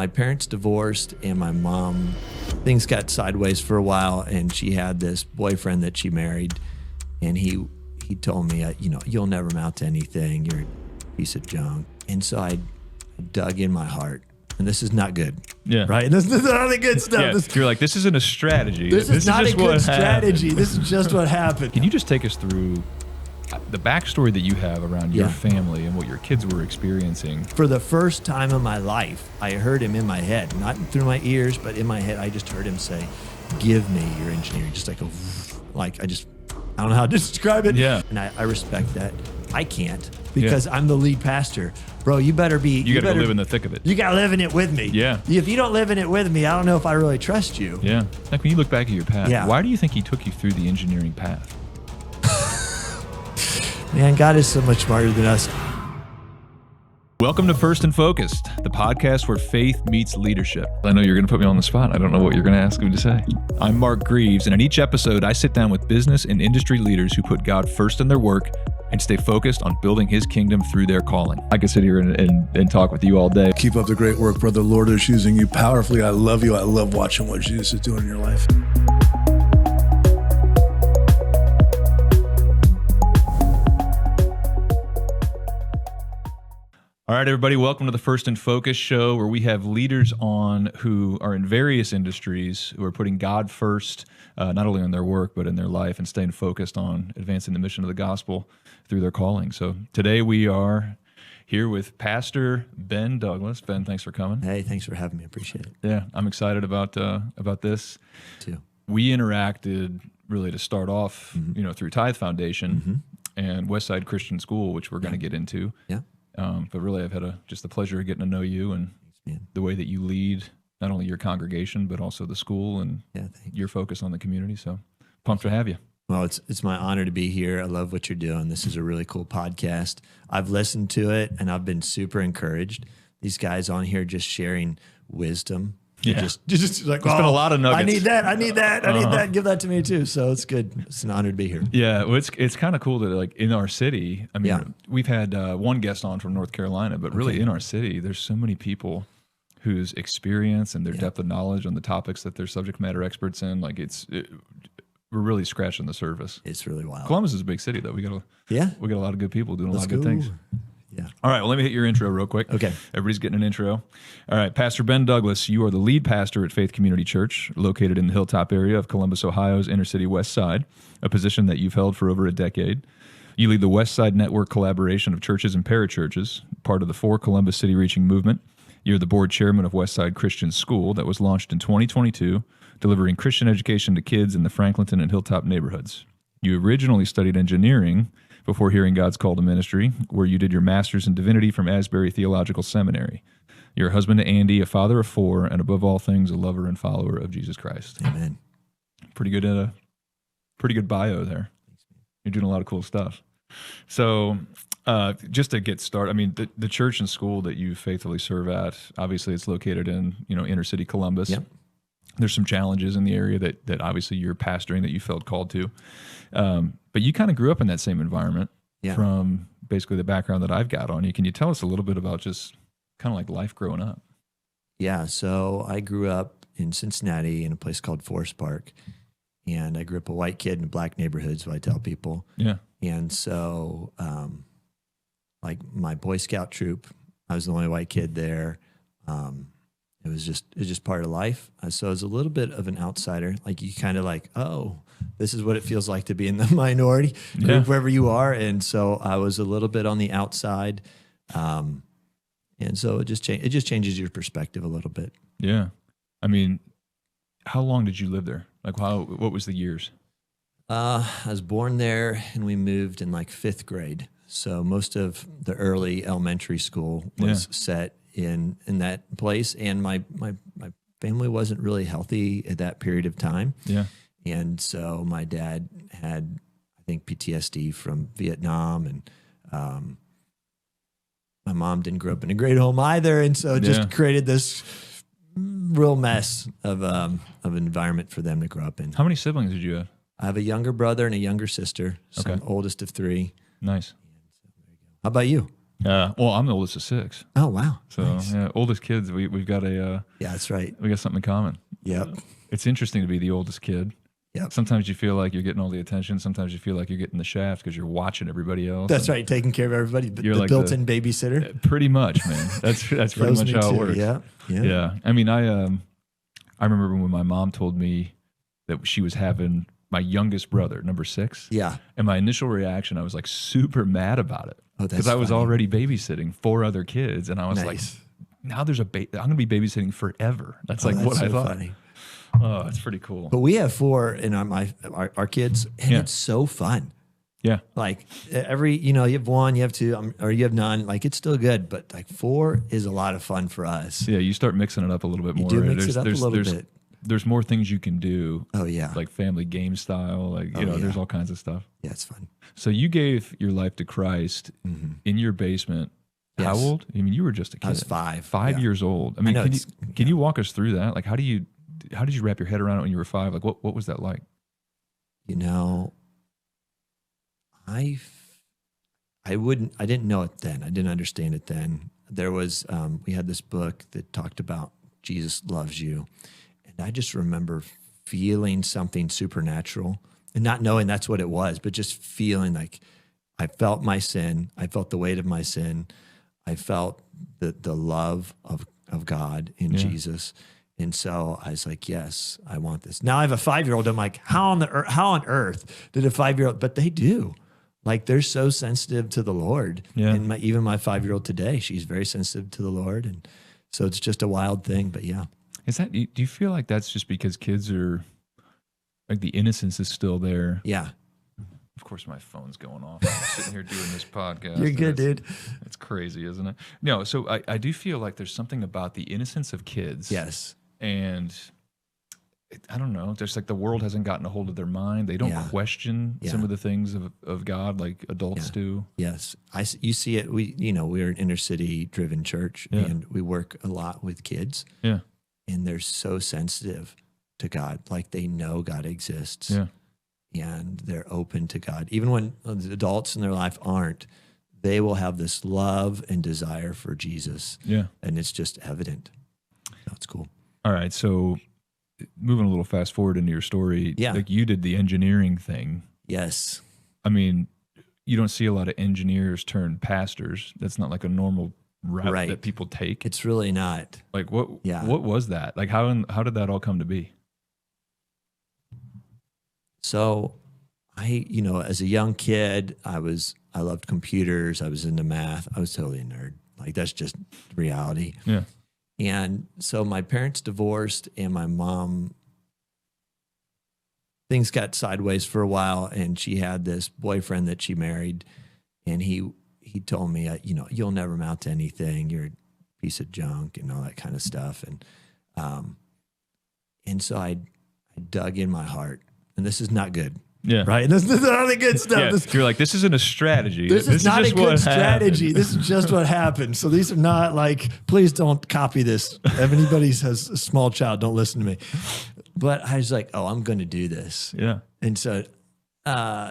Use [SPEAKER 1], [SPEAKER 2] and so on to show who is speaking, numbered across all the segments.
[SPEAKER 1] my parents divorced, and my mom, things got sideways for a while, and she had this boyfriend that she married, and he told me, you'll never amount to anything. You're a piece of junk. And so I dug in my heart. And this is not good. Yeah. Right? This is not the good stuff.
[SPEAKER 2] Yeah. You're like, this isn't a strategy.
[SPEAKER 1] This is not a good strategy. This is just what happened.
[SPEAKER 2] Can you just take us through the backstory that you have around your family and what your kids were experiencing?
[SPEAKER 1] For the first time in my life, I heard him in my head, not through my ears, but in my head, I just heard him say, give me your engineering. Just I don't know how to describe it.
[SPEAKER 2] Yeah.
[SPEAKER 1] And I respect that. I can't because I'm the lead pastor. Bro, you better
[SPEAKER 2] live in the thick of it.
[SPEAKER 1] You got to live in it with me.
[SPEAKER 2] Yeah.
[SPEAKER 1] If you don't live in it with me, I don't know if I really trust you.
[SPEAKER 2] Yeah. Like when you look back at your path, why do you think he took you through the engineering path?
[SPEAKER 1] Man, God is so much smarter than us.
[SPEAKER 2] Welcome to First and Focused, the podcast where faith meets leadership. I know you're going to put me on the spot. I don't know what you're going to ask me to say. I'm Mark Greaves, and in each episode, I sit down with business and industry leaders who put God first in their work and stay focused on building his kingdom through their calling. I could sit here and talk with you all day.
[SPEAKER 3] Keep up the great work, brother. The Lord is using you powerfully. I love you. I love watching what Jesus is doing in your life.
[SPEAKER 2] All right, everybody, welcome to the First and Focus show, where we have leaders on who are in various industries who are putting God first, not only in their work, but in their life, and staying focused on advancing the mission of the gospel through their calling. So today we are here with Pastor Ben Douglas. Ben, thanks for coming.
[SPEAKER 1] Hey, thanks for having me. I appreciate it.
[SPEAKER 2] Yeah, I'm excited about this.
[SPEAKER 1] Too.
[SPEAKER 2] We interacted really to start off, through Tithe Foundation and Westside Christian School, which we're going to get into.
[SPEAKER 1] Yeah.
[SPEAKER 2] But really, I've had just the pleasure of getting to know you and the way that you lead not only your congregation, but also the school and your focus on the community. So pumped to have you.
[SPEAKER 1] Well, it's my honor to be here. I love what you're doing. This is a really cool podcast. I've listened to it, and I've been super encouraged. These guys on here just sharing wisdom.
[SPEAKER 2] Yeah.
[SPEAKER 1] Just like,
[SPEAKER 2] there's been a lot of nuggets.
[SPEAKER 1] I need that. I need that. Give that to me too. So it's good. It's an honor to be here.
[SPEAKER 2] Yeah. Well, it's kind of cool that like in our city, I mean, we've had one guest on from North Carolina, but really in our city, there's so many people whose experience and their depth of knowledge on the topics that they're subject matter experts in. Like we're really scratching the surface.
[SPEAKER 1] It's really wild.
[SPEAKER 2] Columbus is a big city though. We got a lot of good people doing a lot of good things.
[SPEAKER 1] Yeah.
[SPEAKER 2] All right, well, let me hit your intro real quick.
[SPEAKER 1] Okay.
[SPEAKER 2] Everybody's getting an intro. All right, Pastor Ben Douglas, you are the lead pastor at Faith Community Church, located in the Hilltop area of Columbus, Ohio's inner city west side, a position that you've held for over a decade. You lead the Westside Network collaboration of churches and parachurches, part of the For Columbus City Reaching movement. You're the board chairman of Westside Christian School that was launched in 2022, delivering Christian education to kids in the Franklinton and Hilltop neighborhoods. You originally studied engineering before hearing God's call to ministry, where you did your master's in divinity from Asbury Theological Seminary. You're a husband to Andy, a father of 4, and above all things, a lover and follower of Jesus Christ.
[SPEAKER 1] Amen.
[SPEAKER 2] Pretty good bio there. You're doing a lot of cool stuff. So just to get started, I mean, the church and school that you faithfully serve at, obviously it's located in, inner city Columbus.
[SPEAKER 1] Yep.
[SPEAKER 2] There's some challenges in the area that obviously you're pastoring that you felt called to. But you kind of grew up in that same environment from basically the background that I've got on you. Can you tell us a little bit about just kind of like life growing up?
[SPEAKER 1] Yeah, so I grew up in Cincinnati in a place called Forest Park, and I grew up a white kid in a black neighborhood, so I tell people.
[SPEAKER 2] Yeah.
[SPEAKER 1] And so, like my Boy Scout troop, I was the only white kid there. It was just part of life. So I was a little bit of an outsider. Like you kind of like, oh, this is what it feels like to be in the minority group wherever you are. And so I was a little bit on the outside. And so it just changes your perspective a little bit.
[SPEAKER 2] Yeah. I mean, how long did you live there? Like what was the years?
[SPEAKER 1] I was born there and we moved in like 5th grade. So most of the early elementary school was set in that place, and my family wasn't really healthy at that period of time.
[SPEAKER 2] Yeah.
[SPEAKER 1] And so my dad had, I think, PTSD from Vietnam, and my mom didn't grow up in a great home either, and so it just created this real mess of an environment for them to grow up in.
[SPEAKER 2] How many siblings did you have?
[SPEAKER 1] I have a younger brother and a younger sister, so I'm oldest of 3.
[SPEAKER 2] Nice.
[SPEAKER 1] How about you?
[SPEAKER 2] Well, I'm the oldest of 6.
[SPEAKER 1] Oh, wow.
[SPEAKER 2] So
[SPEAKER 1] Nice.
[SPEAKER 2] yeah, oldest kids, we've got
[SPEAKER 1] Yeah, that's right.
[SPEAKER 2] we got something in common.
[SPEAKER 1] Yep.
[SPEAKER 2] It's interesting to be the oldest kid.
[SPEAKER 1] Yep.
[SPEAKER 2] Sometimes you feel like you're getting all the attention. Sometimes you feel like you're getting the shaft because you're watching everybody else.
[SPEAKER 1] That's right. Taking care of everybody. The
[SPEAKER 2] You're like
[SPEAKER 1] built-in babysitter.
[SPEAKER 2] Pretty much, man. That's pretty
[SPEAKER 1] That was
[SPEAKER 2] much
[SPEAKER 1] me
[SPEAKER 2] how it
[SPEAKER 1] too.
[SPEAKER 2] works.
[SPEAKER 1] Yeah. Yeah.
[SPEAKER 2] Yeah. I mean, I remember when my mom told me that she was having my youngest brother, number 6.
[SPEAKER 1] Yeah.
[SPEAKER 2] And my initial reaction, I was like super mad about it.
[SPEAKER 1] Oh, that's
[SPEAKER 2] because I was
[SPEAKER 1] funny.
[SPEAKER 2] already babysitting 4 other kids. And I was like,
[SPEAKER 1] Nice.
[SPEAKER 2] now there's I'm going to be babysitting forever. That's like
[SPEAKER 1] That's
[SPEAKER 2] what I
[SPEAKER 1] so
[SPEAKER 2] thought.
[SPEAKER 1] funny.
[SPEAKER 2] Oh, that's pretty cool.
[SPEAKER 1] But we have 4 in our kids, and
[SPEAKER 2] Yeah.
[SPEAKER 1] it's so fun.
[SPEAKER 2] Yeah.
[SPEAKER 1] Like you have 1, you have 2, or you have none. Like it's still good, but like 4 is a lot of fun for us.
[SPEAKER 2] Yeah, you start mixing it up a little bit
[SPEAKER 1] You
[SPEAKER 2] more.
[SPEAKER 1] do
[SPEAKER 2] right?
[SPEAKER 1] mix it up a little bit.
[SPEAKER 2] There's more things you can do,
[SPEAKER 1] Oh yeah,
[SPEAKER 2] like family game style. Like
[SPEAKER 1] Oh, yeah.
[SPEAKER 2] there's all kinds of stuff.
[SPEAKER 1] yeah, it's fun.
[SPEAKER 2] So you gave your life to Christ in your basement. How
[SPEAKER 1] Yes.
[SPEAKER 2] old? I mean, you were just a kid.
[SPEAKER 1] I was 5.
[SPEAKER 2] 5
[SPEAKER 1] Yeah.
[SPEAKER 2] years old. I mean,
[SPEAKER 1] know,
[SPEAKER 2] can you walk us through that? Like, how did you wrap your head around it when you were 5? Like, what was that like?
[SPEAKER 1] You know, I didn't know it then. I didn't understand it then. There was we had this book that talked about Jesus loves you, and I just remember feeling something supernatural and not knowing that's what it was, but just feeling like I felt my sin. I felt the weight of my sin. I felt the love of God in Jesus. And so I was like, yes, I want this. Now I have a 5-year-old. I'm like, how on earth did a 5-year-old? But they do. Like they're so sensitive to the Lord.
[SPEAKER 2] Yeah.
[SPEAKER 1] And even my 5-year-old today, she's very sensitive to the Lord. And so it's just a wild thing, but yeah.
[SPEAKER 2] Do you feel like that's just because kids are like the innocence is still there?
[SPEAKER 1] Yeah.
[SPEAKER 2] Of course, my phone's going off. I'm sitting here doing this podcast.
[SPEAKER 1] You're good, dude.
[SPEAKER 2] It's crazy, isn't it? No, so I do feel like there's something about the innocence of kids.
[SPEAKER 1] Yes.
[SPEAKER 2] And I don't know, just like the world hasn't gotten a hold of their mind. They don't
[SPEAKER 1] Yeah.
[SPEAKER 2] question
[SPEAKER 1] Yeah.
[SPEAKER 2] some of the things of God like adults
[SPEAKER 1] Yeah.
[SPEAKER 2] do.
[SPEAKER 1] Yes. You see it. We're an inner city driven church
[SPEAKER 2] Yeah.
[SPEAKER 1] and we work a lot with kids
[SPEAKER 2] Yeah.
[SPEAKER 1] and they're so sensitive to God. Like they know God exists.
[SPEAKER 2] Yeah.
[SPEAKER 1] And they're open to God. Even when the adults in their life aren't, they will have this love and desire for Jesus.
[SPEAKER 2] Yeah.
[SPEAKER 1] And it's just evident. That's cool.
[SPEAKER 2] All right. So moving a little fast forward into your story,
[SPEAKER 1] Yeah.
[SPEAKER 2] like you did the engineering thing.
[SPEAKER 1] Yes.
[SPEAKER 2] I mean, you don't see a lot of engineers turn pastors. That's not like a normal route
[SPEAKER 1] Right.
[SPEAKER 2] that people take.
[SPEAKER 1] It's really not.
[SPEAKER 2] Like what
[SPEAKER 1] Yeah.
[SPEAKER 2] what was that? Like how did that all come to be?
[SPEAKER 1] So as a young kid, I loved computers. I was into math. I was totally a nerd. Like that's just reality.
[SPEAKER 2] Yeah.
[SPEAKER 1] And so my parents divorced and my mom, things got sideways for a while and she had this boyfriend that she married and he told me, you'll never amount to anything. You're a piece of junk and all that kind of stuff. And so I dug in my heart and this is not good.
[SPEAKER 2] Yeah.
[SPEAKER 1] Right? This is not the good stuff.
[SPEAKER 2] Yeah. You're like, this isn't a strategy.
[SPEAKER 1] This is not a
[SPEAKER 2] just
[SPEAKER 1] good
[SPEAKER 2] what
[SPEAKER 1] strategy.
[SPEAKER 2] happened.
[SPEAKER 1] This is just what happened. So these are not like, please don't copy this. If anybody has a small child, don't listen to me. But I was like, I'm going to do this.
[SPEAKER 2] Yeah.
[SPEAKER 1] And so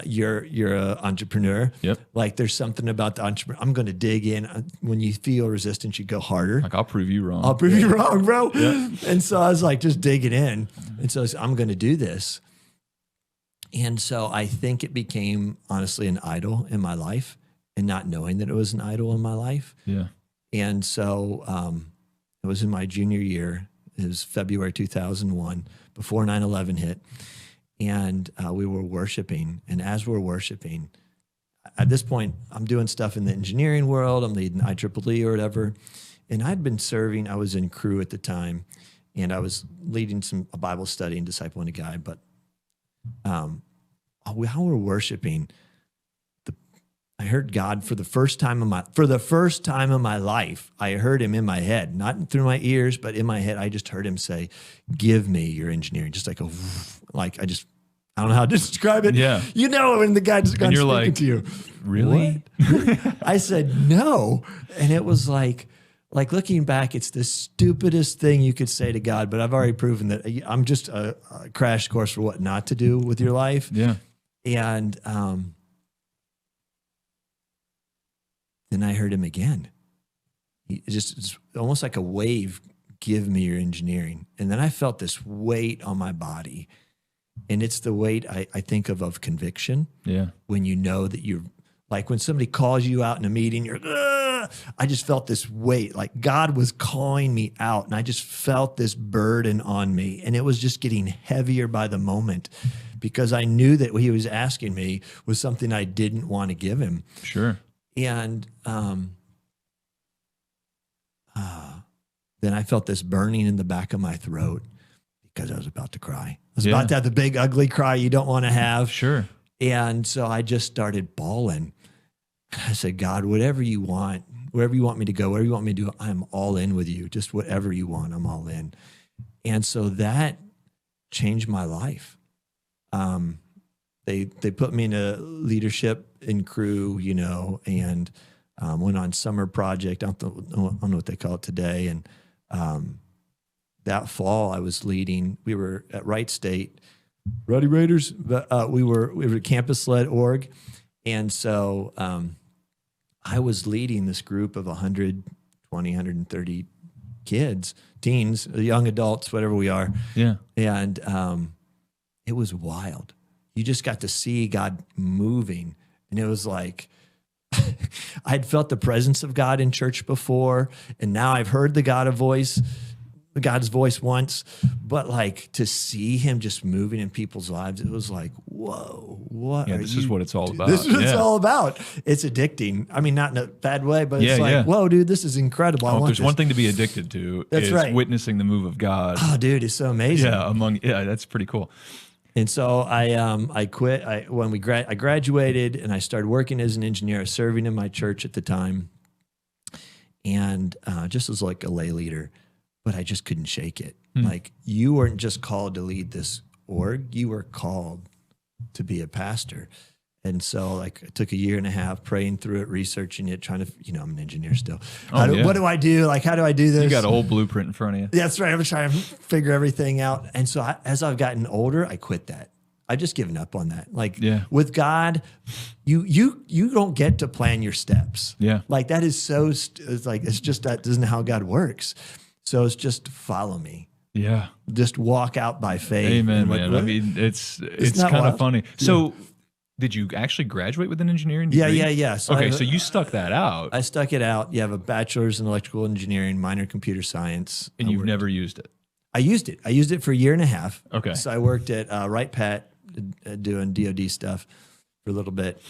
[SPEAKER 1] you're an entrepreneur.
[SPEAKER 2] Yep.
[SPEAKER 1] Like there's something about the entrepreneur. I'm going to dig in. When you feel resistance, you go harder.
[SPEAKER 2] Like I'll prove you wrong.
[SPEAKER 1] I'll prove you wrong, bro.
[SPEAKER 2] Yeah.
[SPEAKER 1] And so I was like, just digging in. And so I'm going to do this. And so I think it became honestly an idol in my life and not knowing that it was an idol in my life.
[SPEAKER 2] Yeah.
[SPEAKER 1] And so it was in my junior year. It was February 2001 before 9/11 hit. And we were worshiping. And as we're worshiping, at this point, I'm doing stuff in the engineering world. I'm leading IEEE or whatever. And I'd been serving. I was in crew at the time. And I was leading a Bible study and discipling a guy. But while we're worshiping, I heard God for the first time in my life. I heard him in my head, not through my ears, but in my head. I just heard him say, "Give me your engineering." Just like I don't know how to describe it.
[SPEAKER 2] Yeah.
[SPEAKER 1] When the guy's
[SPEAKER 2] And you're
[SPEAKER 1] speaking
[SPEAKER 2] like,
[SPEAKER 1] to you,
[SPEAKER 2] really?
[SPEAKER 1] What? I said no, and it was like looking back, it's the stupidest thing you could say to God. But I've already proven that I'm just a crash course for what not to do with your life.
[SPEAKER 2] Yeah.
[SPEAKER 1] And then I heard him again. It's almost like a wave, give me your engineering. And then I felt this weight on my body. And it's the weight I think of conviction.
[SPEAKER 2] Yeah.
[SPEAKER 1] When you know that you're, like when somebody calls you out in a meeting, you're, ugh! I just felt this weight, like God was calling me out, and I just felt this burden on me. And it was just getting heavier by the moment because I knew that what he was asking me was something I didn't want to give him.
[SPEAKER 2] Sure.
[SPEAKER 1] And then I felt this burning in the back of my throat because I was about to cry. I was about to have the big, ugly cry you don't want to have.
[SPEAKER 2] Sure.
[SPEAKER 1] And so I just started bawling. I said, God, whatever you want, wherever you want me to go, whatever you want me to do, I'm all in with you. Just whatever you want, I'm all in. And so that changed my life. They put me in a leadership in crew, and went on summer project. I don't know what they call it today. And that fall I was leading, we were at Wright State, Ruddy Raiders, but we were campus-led org. And so I was leading this group of 120, 130 kids, teens, young adults, whatever we are.
[SPEAKER 2] Yeah.
[SPEAKER 1] And it was wild. You just got to see God moving. And it was like, I'd felt the presence of God in church before, and now I've heard God's voice once, but like to see him just moving in people's lives, it was like, whoa, what?
[SPEAKER 2] Yeah, this is what it's all about.
[SPEAKER 1] This is what it's all about. It's addicting. I mean, not in a bad way, but it's like, whoa, dude, this is incredible.
[SPEAKER 2] Well, if there's one thing to be addicted to, it's witnessing the move of God.
[SPEAKER 1] Oh, dude, it's so amazing.
[SPEAKER 2] Yeah, that's pretty cool.
[SPEAKER 1] And so I quit. I graduated and I started working as an engineer, serving in my church at the time, and just as like a lay leader. But I just couldn't shake it. Like, you weren't just called to lead this org, you were called to be a pastor. And so like I took a year and a half praying through it, researching it, trying to, I'm an engineer still. What do I do? Like, how do I do this?
[SPEAKER 2] You got a whole blueprint in front of you.
[SPEAKER 1] That's right. I was trying to figure everything out. And so as I've gotten older, I quit that. I've just given up on that. Like with God, you don't get to plan your steps.
[SPEAKER 2] Yeah.
[SPEAKER 1] Like that is it's just, that isn't how God works. So it's just follow me.
[SPEAKER 2] Yeah.
[SPEAKER 1] Just walk out by faith.
[SPEAKER 2] Amen, man. I mean, it's kind of funny. So did you actually graduate with an engineering degree?
[SPEAKER 1] Yeah.
[SPEAKER 2] So you stuck that out.
[SPEAKER 1] I stuck it out. You have a bachelor's in electrical engineering, minor computer science.
[SPEAKER 2] And you've never used it?
[SPEAKER 1] I used it. I used it for a year and a half.
[SPEAKER 2] Okay.
[SPEAKER 1] So I worked at Wright Pat doing DOD stuff for a little bit.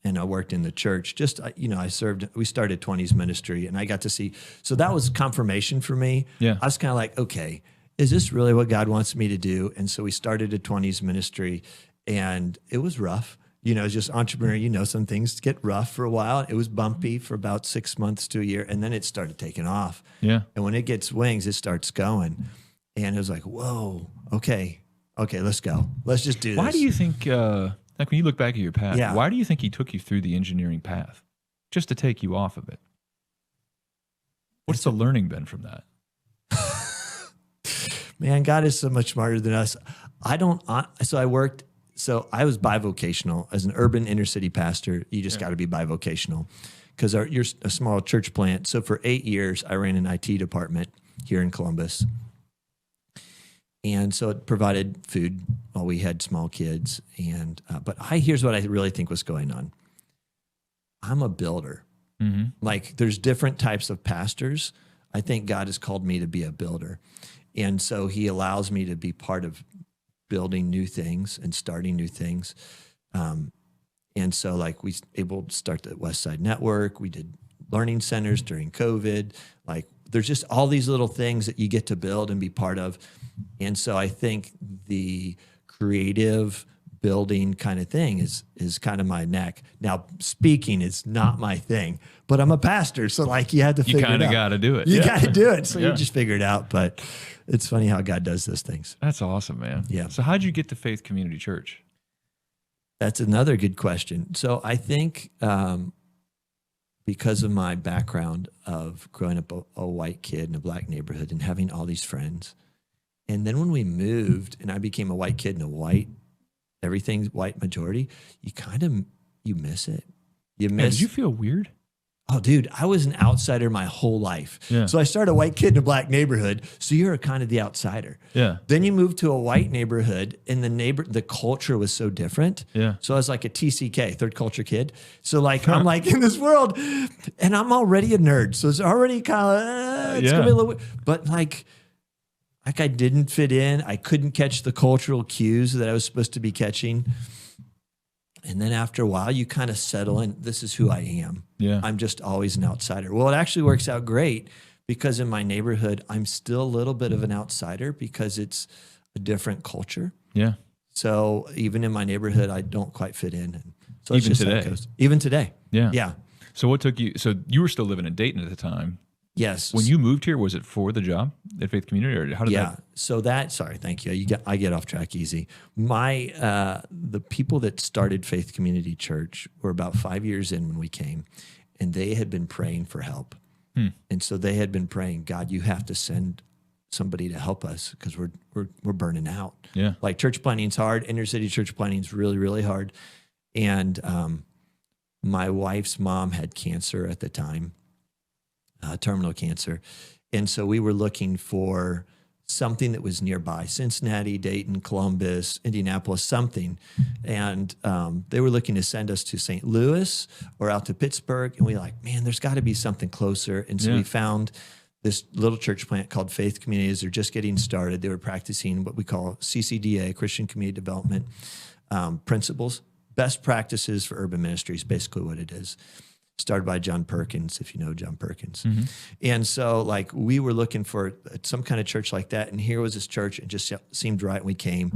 [SPEAKER 1] And I worked in the church. We started 20s ministry, and I got to see. So that was confirmation for me.
[SPEAKER 2] Yeah.
[SPEAKER 1] I was kind of like, okay, is this really what God wants me to do? And so we started a 20s ministry, and it was rough. It's just entrepreneur, some things get rough for a while. It was bumpy for about 6 months to a year, and then it started taking off.
[SPEAKER 2] Yeah.
[SPEAKER 1] And when it gets wings, it starts going. And it was like, whoa, okay, let's go. Let's just do this.
[SPEAKER 2] Why do you think, like when you look back at your path, why do you think he took you through the engineering path? Just to take you off of it? What's the learning been from that?
[SPEAKER 1] Man, God is so much smarter than us. I was bivocational as an urban inner city pastor. You just got to be bivocational because you're a small church plant. So for 8 years, I ran an IT department here in Columbus. And so it provided food while we had small kids. But here's what I really think was going on. I'm a builder.
[SPEAKER 2] Mm-hmm.
[SPEAKER 1] Like there's different types of pastors. I think God has called me to be a builder. And so he allows me to be part of building new things and starting new things. And so like we able to start the Westside Network. We did learning centers during COVID. Like there's just all these little things that you get to build and be part of. And so I think the creative building kind of thing is kind of my neck. Now, speaking is not my thing, but I'm a pastor. So like you had to figure it out.
[SPEAKER 2] You kind of got to do it.
[SPEAKER 1] You got to do it. So you just figure it out. But it's funny how God does those things.
[SPEAKER 2] That's awesome, man.
[SPEAKER 1] Yeah.
[SPEAKER 2] So how'd you get to Faith Community Church?
[SPEAKER 1] That's another good question. So I think because of my background of growing up a white kid in a black neighborhood and having all these friends, and then when we moved and I became a white kid in everything's white majority, you miss it. You
[SPEAKER 2] Yeah,
[SPEAKER 1] miss.
[SPEAKER 2] did you feel weird?
[SPEAKER 1] Oh, dude, I was an outsider my whole life.
[SPEAKER 2] Yeah.
[SPEAKER 1] So I started a white kid in a black neighborhood. So you're kind of the outsider.
[SPEAKER 2] Yeah.
[SPEAKER 1] Then you move to a white neighborhood, and the culture was so different.
[SPEAKER 2] Yeah.
[SPEAKER 1] So I was like a TCK, third culture kid. So like I'm like in this world, and I'm already a nerd. So it's already kind of it's gonna be a little. But like I didn't fit in. I couldn't catch the cultural cues that I was supposed to be catching. And then after a while, you kind of settle in. This is who I am.
[SPEAKER 2] Yeah.
[SPEAKER 1] I'm just always an outsider. Well, it actually works out great because in my neighborhood, I'm still a little bit of an outsider because it's a different culture.
[SPEAKER 2] Yeah.
[SPEAKER 1] So even in my neighborhood, I don't quite fit in. And so it's
[SPEAKER 2] Even
[SPEAKER 1] just how it
[SPEAKER 2] today?
[SPEAKER 1] goes. Even today.
[SPEAKER 2] Yeah.
[SPEAKER 1] Yeah.
[SPEAKER 2] So what took you? So you were still living in Dayton at the time.
[SPEAKER 1] Yes.
[SPEAKER 2] When you moved here, was it for the job at Faith Community, or how did
[SPEAKER 1] Yeah.
[SPEAKER 2] that?
[SPEAKER 1] So sorry, thank you. I get off track easy. The people that started Faith Community Church were about 5 years in when we came, and they had been praying for help. And so they had been praying, God, you have to send somebody to help us because we're burning out.
[SPEAKER 2] Yeah.
[SPEAKER 1] Like church planning's hard. Inner city church planning's really, really hard. And my wife's mom had cancer at the time, terminal cancer. And so we were looking for something that was nearby, Cincinnati, Dayton, Columbus, Indianapolis, something. And they were looking to send us to St. Louis or out to Pittsburgh. And we were like, man, there's got to be something closer. And so we found this little church plant called Faith Communities. They're just getting started. They were practicing what we call CCDA, Christian Community Development principles, best practices for urban ministries, basically what it is. Started by John Perkins, if you know John Perkins.
[SPEAKER 2] Mm-hmm.
[SPEAKER 1] And so like we were looking for some kind of church like that. And here was this church. It just seemed right. And we came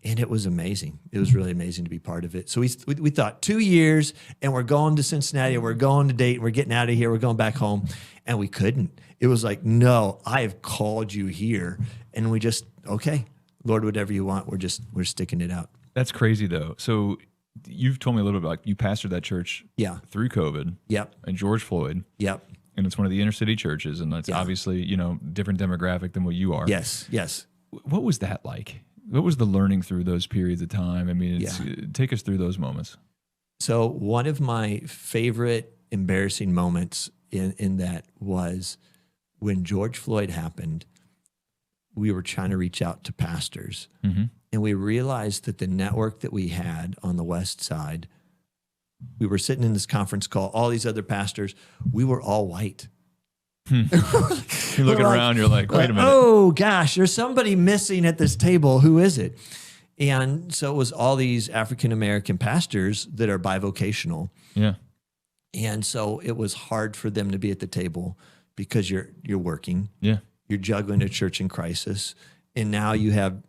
[SPEAKER 1] and it was amazing. It was really amazing to be part of it. So we thought 2 years and we're going to Cincinnati, we're going to Dayton, we're getting out of here, we're going back home. And we couldn't. It was like, no, I have called you here. And we just, okay, Lord, whatever you want, we're sticking it out.
[SPEAKER 2] That's crazy though. So you've told me a little bit about you pastored that church through COVID.
[SPEAKER 1] Yep.
[SPEAKER 2] And George Floyd.
[SPEAKER 1] Yep.
[SPEAKER 2] And it's one of the inner city churches, and that's obviously, different demographic than what you are.
[SPEAKER 1] Yes.
[SPEAKER 2] What was that like? What was the learning through those periods of time? I mean, take us through those moments.
[SPEAKER 1] So one of my favorite embarrassing moments in that was when George Floyd happened. We were trying to reach out to pastors, and we realized that the network that we had on the West Side, we were sitting in this conference call, all these other pastors, we were all white.
[SPEAKER 2] You're looking around, you're like, wait a minute.
[SPEAKER 1] Oh gosh, there's somebody missing at this table. Who is it? And so it was all these African-American pastors that are bivocational.
[SPEAKER 2] Yeah.
[SPEAKER 1] And so it was hard for them to be at the table because you're working.
[SPEAKER 2] Yeah.
[SPEAKER 1] You're juggling a church in crisis. And now you have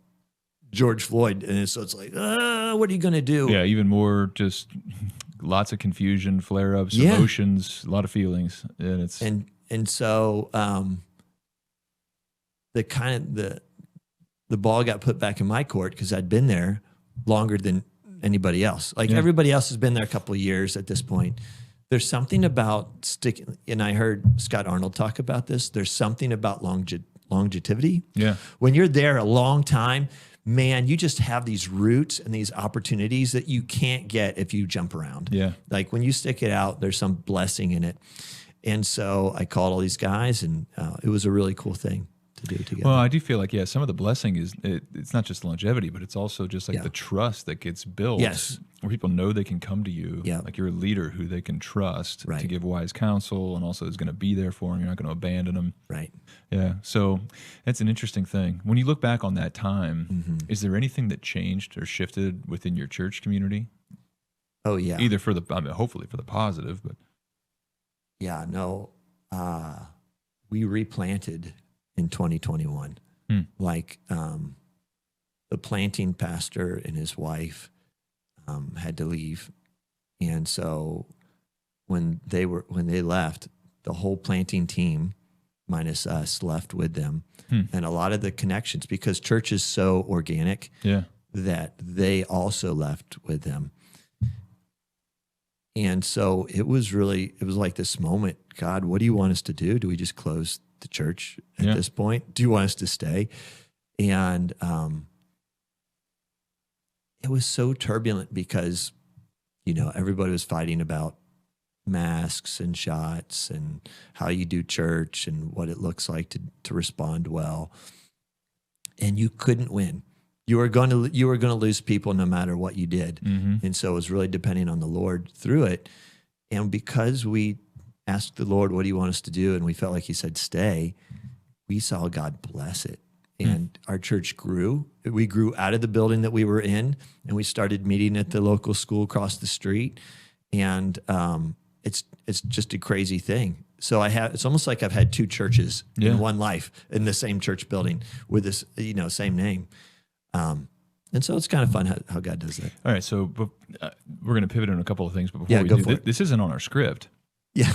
[SPEAKER 1] George Floyd. And so it's like, what are you going to do?
[SPEAKER 2] Yeah, even more just lots of confusion, flare-ups,
[SPEAKER 1] Yeah.
[SPEAKER 2] emotions, a lot of feelings. And it's
[SPEAKER 1] And so the ball got put back in my court because I'd been there longer than anybody else. Like everybody else has been there a couple of years at this point. There's something about sticking, and I heard Scott Arnold talk about this. There's something about longevity.
[SPEAKER 2] Yeah.
[SPEAKER 1] When you're there a long time, man, you just have these roots and these opportunities that you can't get if you jump around.
[SPEAKER 2] Yeah.
[SPEAKER 1] Like when you stick it out, there's some blessing in it. And so I called all these guys, and it was a really cool thing to do together.
[SPEAKER 2] Well, I do feel like, some of the blessing is, it's not just longevity, but it's also just like the trust that gets built.
[SPEAKER 1] Yes.
[SPEAKER 2] Where people know they can come to you.
[SPEAKER 1] Yeah.
[SPEAKER 2] Like you're a leader who they can trust
[SPEAKER 1] Right.
[SPEAKER 2] to give wise counsel, and also is going to be there for them. You're not going to abandon them.
[SPEAKER 1] Right.
[SPEAKER 2] Yeah. So that's an interesting thing. When you look back on that time, is there anything that changed or shifted within your church community?
[SPEAKER 1] Oh, yeah.
[SPEAKER 2] Either for hopefully for the positive, but.
[SPEAKER 1] Yeah, no. We replanted in 2021. Like the planting pastor and his wife had to leave. And so when they left, the whole planting team minus us left with them. And a lot of the connections, because church is so organic that they also left with them. And so it was like this moment, God, what do you want us to do? Do we just close the church at this point? Do you want us to stay? And it was so turbulent because, everybody was fighting about masks and shots and how you do church and what it looks like to respond well. And you couldn't win. You were going to lose people no matter what you did. And so it was really depending on the Lord through it. And because we asked the Lord, what do you want us to do? And we felt like he said, stay. We saw God bless it. And our church grew. We grew out of the building that we were in, and we started meeting at the local school across the street. And it's just a crazy thing. So it's almost like I've had two churches in one life in the same church building with this, same name. And so it's kind of fun how God does that.
[SPEAKER 2] All right, so we're going to pivot on a couple of things, but before we do, this isn't on our script.
[SPEAKER 1] Yeah.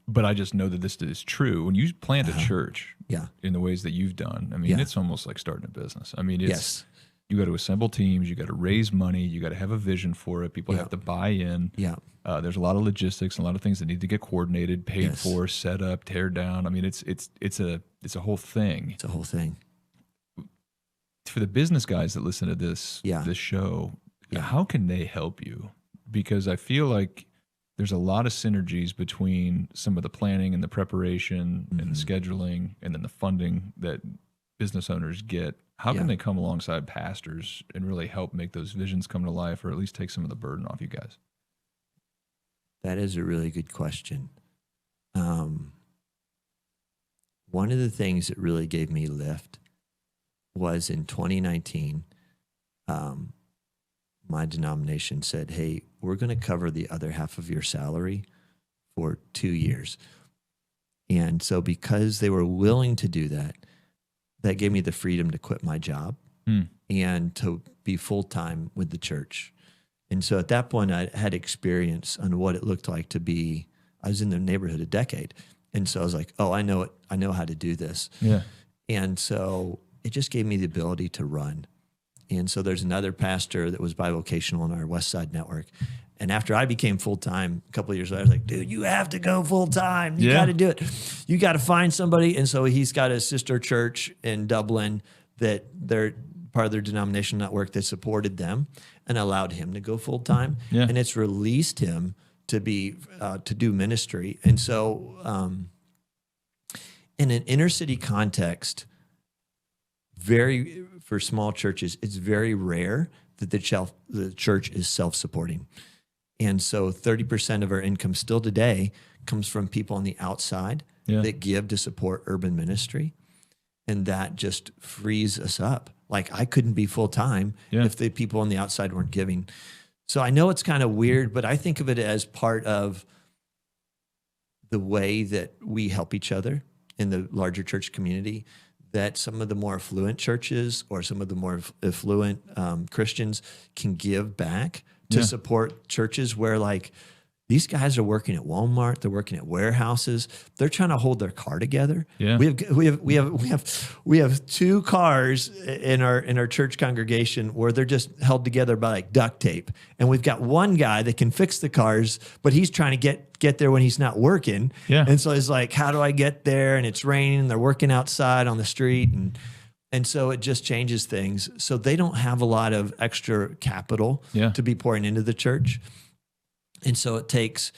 [SPEAKER 2] But I just know that this is true. When you plant a church in the ways that you've done, I mean, it's almost like starting a business. I mean, you got to assemble teams, you got to raise money, you got to have a vision for it. People have to buy in. Yeah. There's a lot of logistics and a lot of things that need to get coordinated, paid for, set up, tear down. I mean, it's a whole thing.
[SPEAKER 1] It's a whole thing.
[SPEAKER 2] For the business guys that listen to this show, how can they help you? Because I feel like there's a lot of synergies between some of the planning and the preparation and the scheduling and then the funding that business owners get. How can they come alongside pastors and really help make those visions come to life, or at least take some of the burden off you guys?
[SPEAKER 1] That is a really good question. One of the things that really gave me lift was in 2019, my denomination said, hey, we're going to cover the other half of your salary for 2 years. And so because they were willing to do that, that gave me the freedom to quit my job and to be full-time with the church. And so at that point, I had experience on what it looked like to be, I was in the neighborhood a decade. And so I was like, oh, I know how to do this. Yeah. And so it just gave me the ability to run. And so there's another pastor that was bivocational in our Westside network. And after I became full-time a couple of years later, I was like, dude, you have to go full-time. You got to do it. You got to find somebody. And so he's got a sister church in Dublin that they're part of their denomination network that supported them and allowed him to go full-time. Yeah. And it's released him to be to do ministry. And so in an inner city context, for small churches, it's very rare that the church is self-supporting. And so 30% of our income still today comes from people on the outside that give to support urban ministry. And that just frees us up. Like I couldn't be full-time if the people on the outside weren't giving. So I know it's kind of weird, but I think of it as part of the way that we help each other in the larger church community, that some of the more affluent churches or some of the more affluent Christians can give back to support churches where like these guys are working at Walmart, they're working at warehouses, they're trying to hold their car together. Yeah. We have two cars in our church congregation where they're just held together by like duct tape. And we've got one guy that can fix the cars, but he's trying to get there when he's not working. Yeah. And so it's like, how do I get there? And it's raining and they're working outside on the street. And so it just changes things. So they don't have a lot of extra capital to be pouring into the church. And so it takes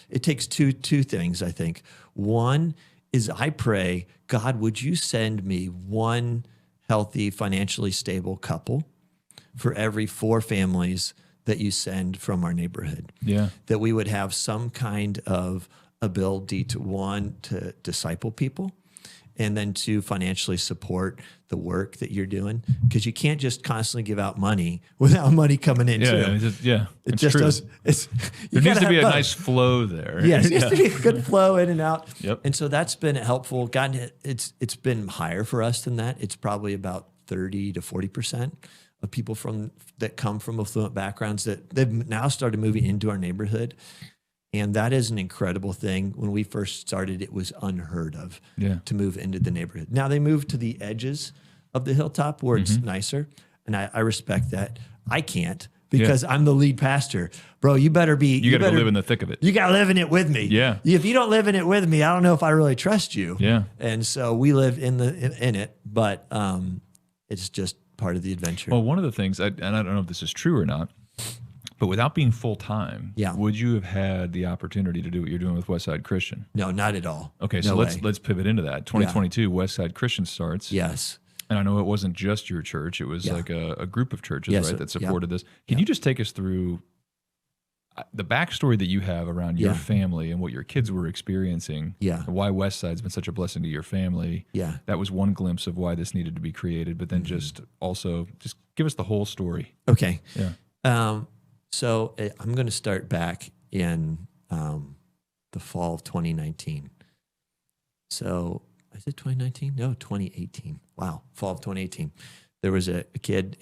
[SPEAKER 1] two things, I think. One is I pray, God, would you send me one healthy, financially stable couple for every 4 families that you send from our neighborhood? Yeah. That we would have some kind of ability to disciple people, and then to financially support the work that you're doing, because you can't just constantly give out money without money coming in.
[SPEAKER 2] There needs to be a nice flow there.
[SPEAKER 1] Yes, there needs to be a good flow in and out. Yep. And so that's been helpful. God, it's been higher for us than that. It's probably about 30 to 40% of people that come from affluent backgrounds that they've now started moving into our neighborhood. And that is an incredible thing. When we first started, it was unheard of to move into the neighborhood. Now they moved to the edges of the hilltop where it's nicer, and I respect that. I can't because I'm the lead pastor. Bro, you better be.
[SPEAKER 2] You got to live in the thick of it.
[SPEAKER 1] You got to live in it with me. Yeah. If you don't live in it with me, I don't know if I really trust you. Yeah. And so we live in it, but it's just part of the adventure.
[SPEAKER 2] Well, one of the things, and I don't know if this is true or not, But without being full time,
[SPEAKER 1] Yeah.
[SPEAKER 2] would you have had the opportunity to do what you're doing with Westside Christian?
[SPEAKER 1] No, not at all.
[SPEAKER 2] Okay,
[SPEAKER 1] No
[SPEAKER 2] so
[SPEAKER 1] way.
[SPEAKER 2] let's pivot into that. 2022, Westside Christian starts.
[SPEAKER 1] Yes.
[SPEAKER 2] And I know it wasn't just your church; it was
[SPEAKER 1] Yeah.
[SPEAKER 2] like a group of churches,
[SPEAKER 1] Yes,
[SPEAKER 2] right, that
[SPEAKER 1] yeah.
[SPEAKER 2] supported this. Can you just take us through the backstory that you have around your
[SPEAKER 1] Yeah.
[SPEAKER 2] family and what your kids were experiencing?
[SPEAKER 1] Yeah.
[SPEAKER 2] And why Westside's been such a blessing to your family.
[SPEAKER 1] Yeah.
[SPEAKER 2] That was one glimpse of why this needed to be created. But then just give us the whole story.
[SPEAKER 1] Okay.
[SPEAKER 2] Yeah.
[SPEAKER 1] So I'm going to start back in the fall of 2019. So is it 2019? No, 2018. Wow, fall of 2018. There was a kid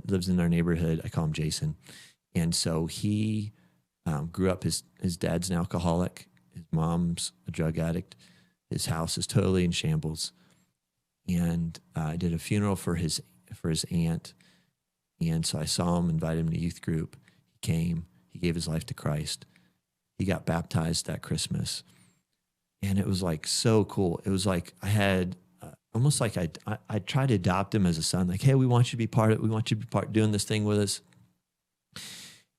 [SPEAKER 1] lives in our neighborhood. I call him Jason, and so he grew up. His dad's an alcoholic. His mom's a drug addict. His house is totally in shambles. And I did a funeral for his aunt. And so I saw him, invited him to youth group. He came, he gave his life to Christ. He got baptized that Christmas. And it was like so cool. It was like I had almost like I tried to adopt him as a son. Like, hey, we want you to be part of it. We want you to be part doing this thing with us.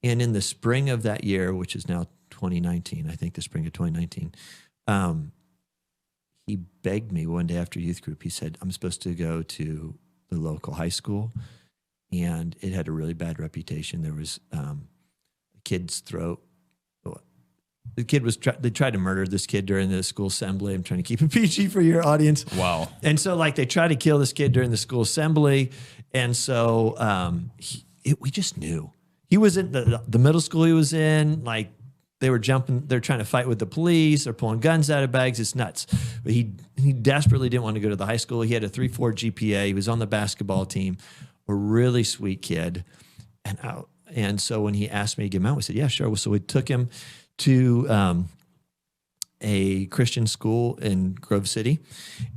[SPEAKER 1] And in the spring of that year, which is now 2019, I think the spring of 2019, he begged me one day after youth group. He said, I'm supposed to go to the local high school. And it had a really bad reputation. There was a kid's throat. The kid they tried to murder this kid during the school assembly. I'm trying to keep it PG for your audience.
[SPEAKER 2] Wow.
[SPEAKER 1] And so they tried to kill this kid during the school assembly. And so we just knew. He was in the middle school he was in, like they're trying to fight with the police. They're pulling guns out of bags. It's nuts. But he desperately didn't want to go to the high school. He had a 3.4 GPA. He was on the basketball team. A really sweet kid. And so when he asked me to get him out, we said, yeah, sure. So we took him to a Christian school in Grove City,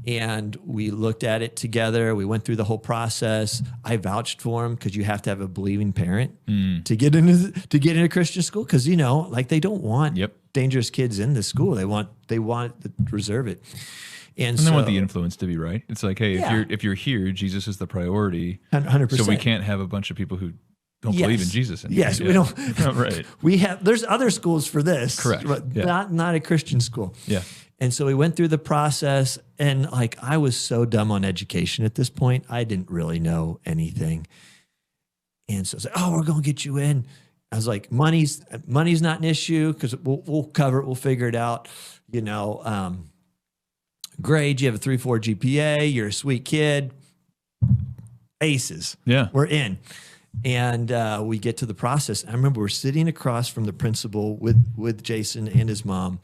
[SPEAKER 1] and we looked at it together. We went through the whole process. I vouched for him because you have to have a believing parent to get into Christian school, because they don't want dangerous kids in the school. They want to reserve it. And
[SPEAKER 2] they want the influence to be right. It's like, hey,
[SPEAKER 1] Yeah.
[SPEAKER 2] if you're here, Jesus is the priority.
[SPEAKER 1] 100%.
[SPEAKER 2] So we can't have a bunch of people who don't believe in Jesus anymore.
[SPEAKER 1] Yes, we don't.
[SPEAKER 2] Right.
[SPEAKER 1] There's other schools for this.
[SPEAKER 2] Correct.
[SPEAKER 1] But
[SPEAKER 2] Yeah.
[SPEAKER 1] not a Christian school.
[SPEAKER 2] Yeah.
[SPEAKER 1] And so we went through the process, and I was so dumb on education at this point. I didn't really know anything. And so I was like, oh, we're going to get you in. I was like, money's not an issue because we'll cover it. We'll figure it out. Grades, you have a 3.4 GPA. You're a sweet kid. Aces.
[SPEAKER 2] Yeah.
[SPEAKER 1] We're in. And we get to the process. I remember we're sitting across from the principal with Jason and his mom.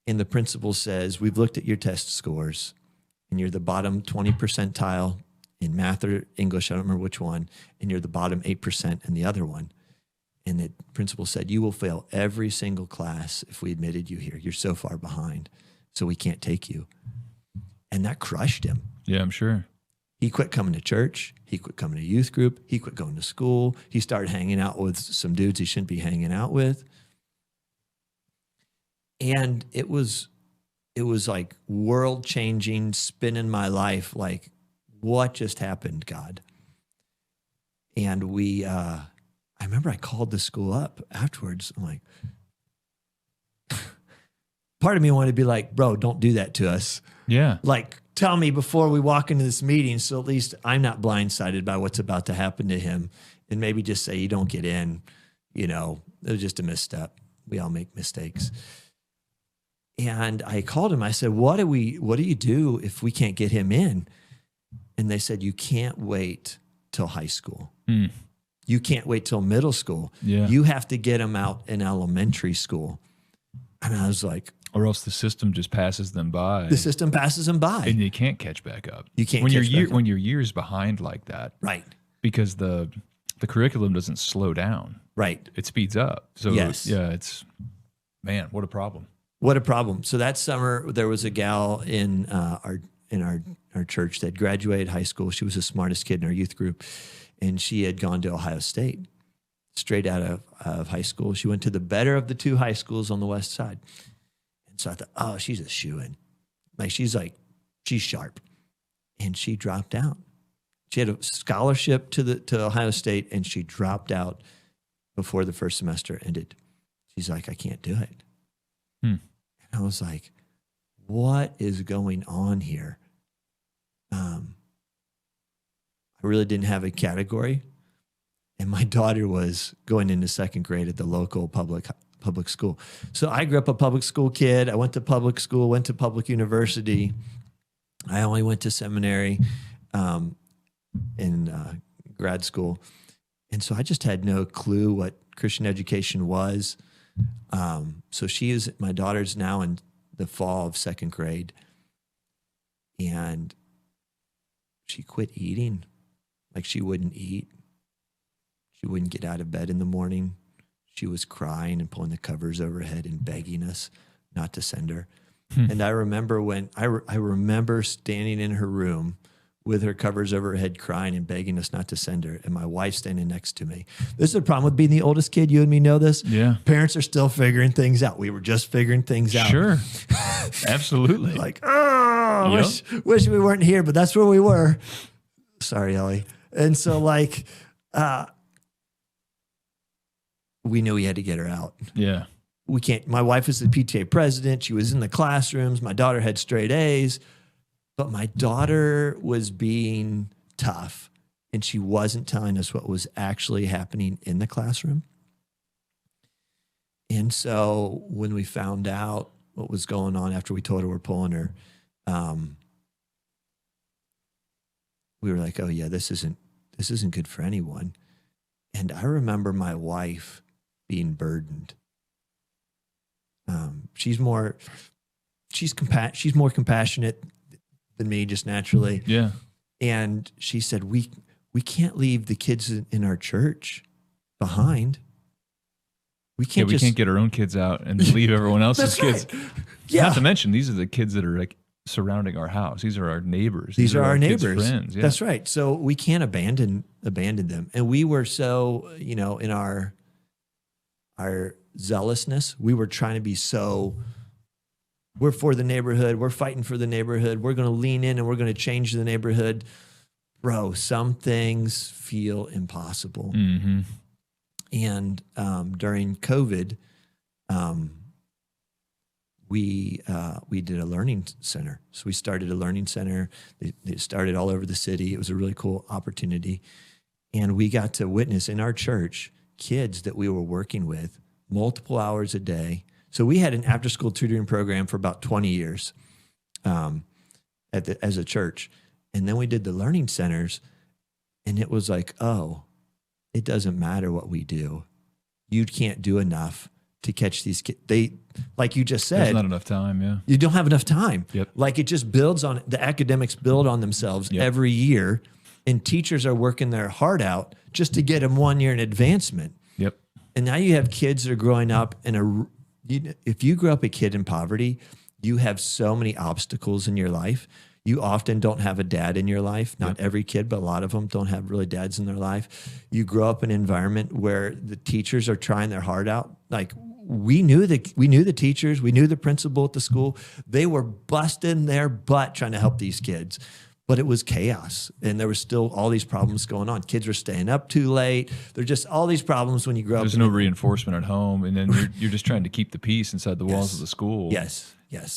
[SPEAKER 1] And the principal says, we've looked at your test scores, and you're the bottom 20 percentile in math or English. I don't remember which one. And you're the bottom 8% in the other one. And the principal said, you will fail every single class if we admitted you here. You're so far behind, so we can't take you. And that crushed him.
[SPEAKER 2] Yeah, I'm sure.
[SPEAKER 1] He quit coming to church. He quit coming to youth group. He quit going to school. He started hanging out with some dudes he shouldn't be hanging out with. And it was like world-changing, spinning my life. Like, what just happened, God? And I remember I called the school up afterwards. I'm like, part of me wanted to be like, bro, don't do that to us.
[SPEAKER 2] Yeah.
[SPEAKER 1] Like, tell me before we walk into this meeting, so at least I'm not blindsided by what's about to happen to him. And maybe just say, you don't get in. It was just a misstep. We all make mistakes. And I called him. I said, what do you do if we can't get him in? And they said, you can't wait till high school. You can't wait till middle school.
[SPEAKER 2] Yeah.
[SPEAKER 1] You have to get him out in elementary school. And I was like,
[SPEAKER 2] or else the system just passes them by.
[SPEAKER 1] The system passes them by.
[SPEAKER 2] And you can't catch back up.
[SPEAKER 1] You can't
[SPEAKER 2] when
[SPEAKER 1] catch
[SPEAKER 2] you're
[SPEAKER 1] back up.
[SPEAKER 2] When you're years behind like that.
[SPEAKER 1] Right.
[SPEAKER 2] Because the curriculum doesn't slow down.
[SPEAKER 1] Right.
[SPEAKER 2] It speeds up. So
[SPEAKER 1] yes.
[SPEAKER 2] Yeah, man, what a problem.
[SPEAKER 1] What a problem. So that summer there was a gal in our church that graduated high school. She was the smartest kid in our youth group, and she had gone to Ohio State straight out of high school. She went to the better of the two high schools on the west side. And so I thought, oh, she's a shoo-in. She's sharp. And she dropped out. She had a scholarship to Ohio State, and she dropped out before the first semester ended. She's like, I can't do it.
[SPEAKER 2] Hmm.
[SPEAKER 1] And I was like, what is going on here? I really didn't have a category. And my daughter was going into second grade at the local public school. So I grew up a public school kid. I went to public school, went to public university. I only went to seminary in grad school. And so I just had no clue what Christian education was. So my daughter's now in the fall of second grade. And she quit eating. Like, she wouldn't eat. She wouldn't get out of bed in the morning. She was crying and pulling the covers over her head and begging us not to send her. And I remember I remember standing in her room with her covers over her head, crying and begging us not to send her, and my wife standing next to me. This is the problem with being the oldest kid. You and me know this.
[SPEAKER 2] Yeah.
[SPEAKER 1] Parents are still figuring things out. We were just figuring things out.
[SPEAKER 2] Sure. Absolutely.
[SPEAKER 1] Like, wish we weren't here, but that's where we were. Sorry, Ellie. And so, like, we knew we had to get her out.
[SPEAKER 2] Yeah.
[SPEAKER 1] We can't. My wife was the PTA president. She was in the classrooms. My daughter had straight A's, but my daughter was being tough, and she wasn't telling us what was actually happening in the classroom. And so when we found out what was going on after we told her we're pulling her, we were like, oh yeah, this isn't good for anyone. And I remember my wife being burdened. She's more compassionate than me, just naturally.
[SPEAKER 2] Yeah.
[SPEAKER 1] And she said, we can't leave the kids in our church behind. We can't
[SPEAKER 2] get our own kids out and leave everyone else's kids.
[SPEAKER 1] Right. Yeah.
[SPEAKER 2] Not to mention, these are the kids that are like surrounding our house. These are our neighbors.
[SPEAKER 1] These are our
[SPEAKER 2] kids'
[SPEAKER 1] neighbors.
[SPEAKER 2] Friends. Yeah.
[SPEAKER 1] That's right. So we can't abandon them. And we were so, in our zealousness, we were trying to be so, we're for the neighborhood. We're fighting for the neighborhood. We're going to lean in and we're going to change the neighborhood. Bro, some things feel impossible.
[SPEAKER 2] Mm-hmm.
[SPEAKER 1] And during COVID, we did a learning center. So we started a learning center. They started all over the city. It was a really cool opportunity. And we got to witness in our church kids that we were working with multiple hours a day. So we had an after-school tutoring program for about 20 years as a church. And then we did the learning centers, and it was like, oh, it doesn't matter what we do. You can't do enough to catch these kids. They, like you just said,
[SPEAKER 2] there's not enough time. Yeah.
[SPEAKER 1] You don't have enough time.
[SPEAKER 2] Yep.
[SPEAKER 1] Like, it just builds on, the academics build on themselves every year, and teachers are working their heart out just to get them 1 year in advancement.
[SPEAKER 2] Yep.
[SPEAKER 1] And now you have kids that are growing up if you grew up a kid in poverty, you have so many obstacles in your life. You often don't have a dad in your life. Not every kid, but a lot of them don't have really dads in their life. You grow up in an environment where the teachers are trying their heart out. Like, we knew the teachers, we knew the principal at the school. They were busting their butt trying to help these kids. But it was chaos, and there was still all these problems going on. Kids were staying up too late. There's just all these problems when you grow up.
[SPEAKER 2] There's no reinforcement at home, and then you're just trying to keep the peace inside the walls of the school.
[SPEAKER 1] Yes.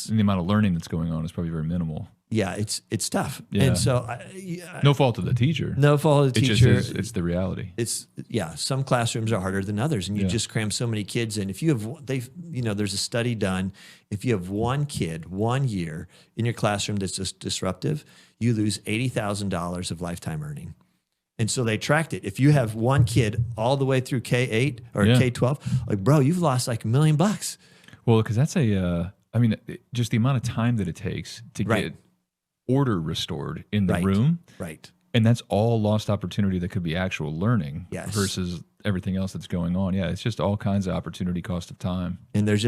[SPEAKER 2] And the amount of learning that's going on is probably very minimal.
[SPEAKER 1] Yeah, it's tough.
[SPEAKER 2] Yeah.
[SPEAKER 1] And so
[SPEAKER 2] no fault of the teacher.
[SPEAKER 1] No fault of the teacher.
[SPEAKER 2] It's the reality.
[SPEAKER 1] Some classrooms are harder than others, and you just cram so many kids in. If you have, there's a study done. If you have one kid 1 year in your classroom that's just disruptive, you lose $80,000 of lifetime earning. And so they tracked it. If you have one kid all the way through K-8 or K-12, like, bro, you've lost like $1 million.
[SPEAKER 2] Well, because that's just the amount of time that it takes to get order restored in the room. Right. And that's all lost opportunity that could be actual learning versus everything else that's going on. Yeah, it's just all kinds of opportunity cost of time.
[SPEAKER 1] And there's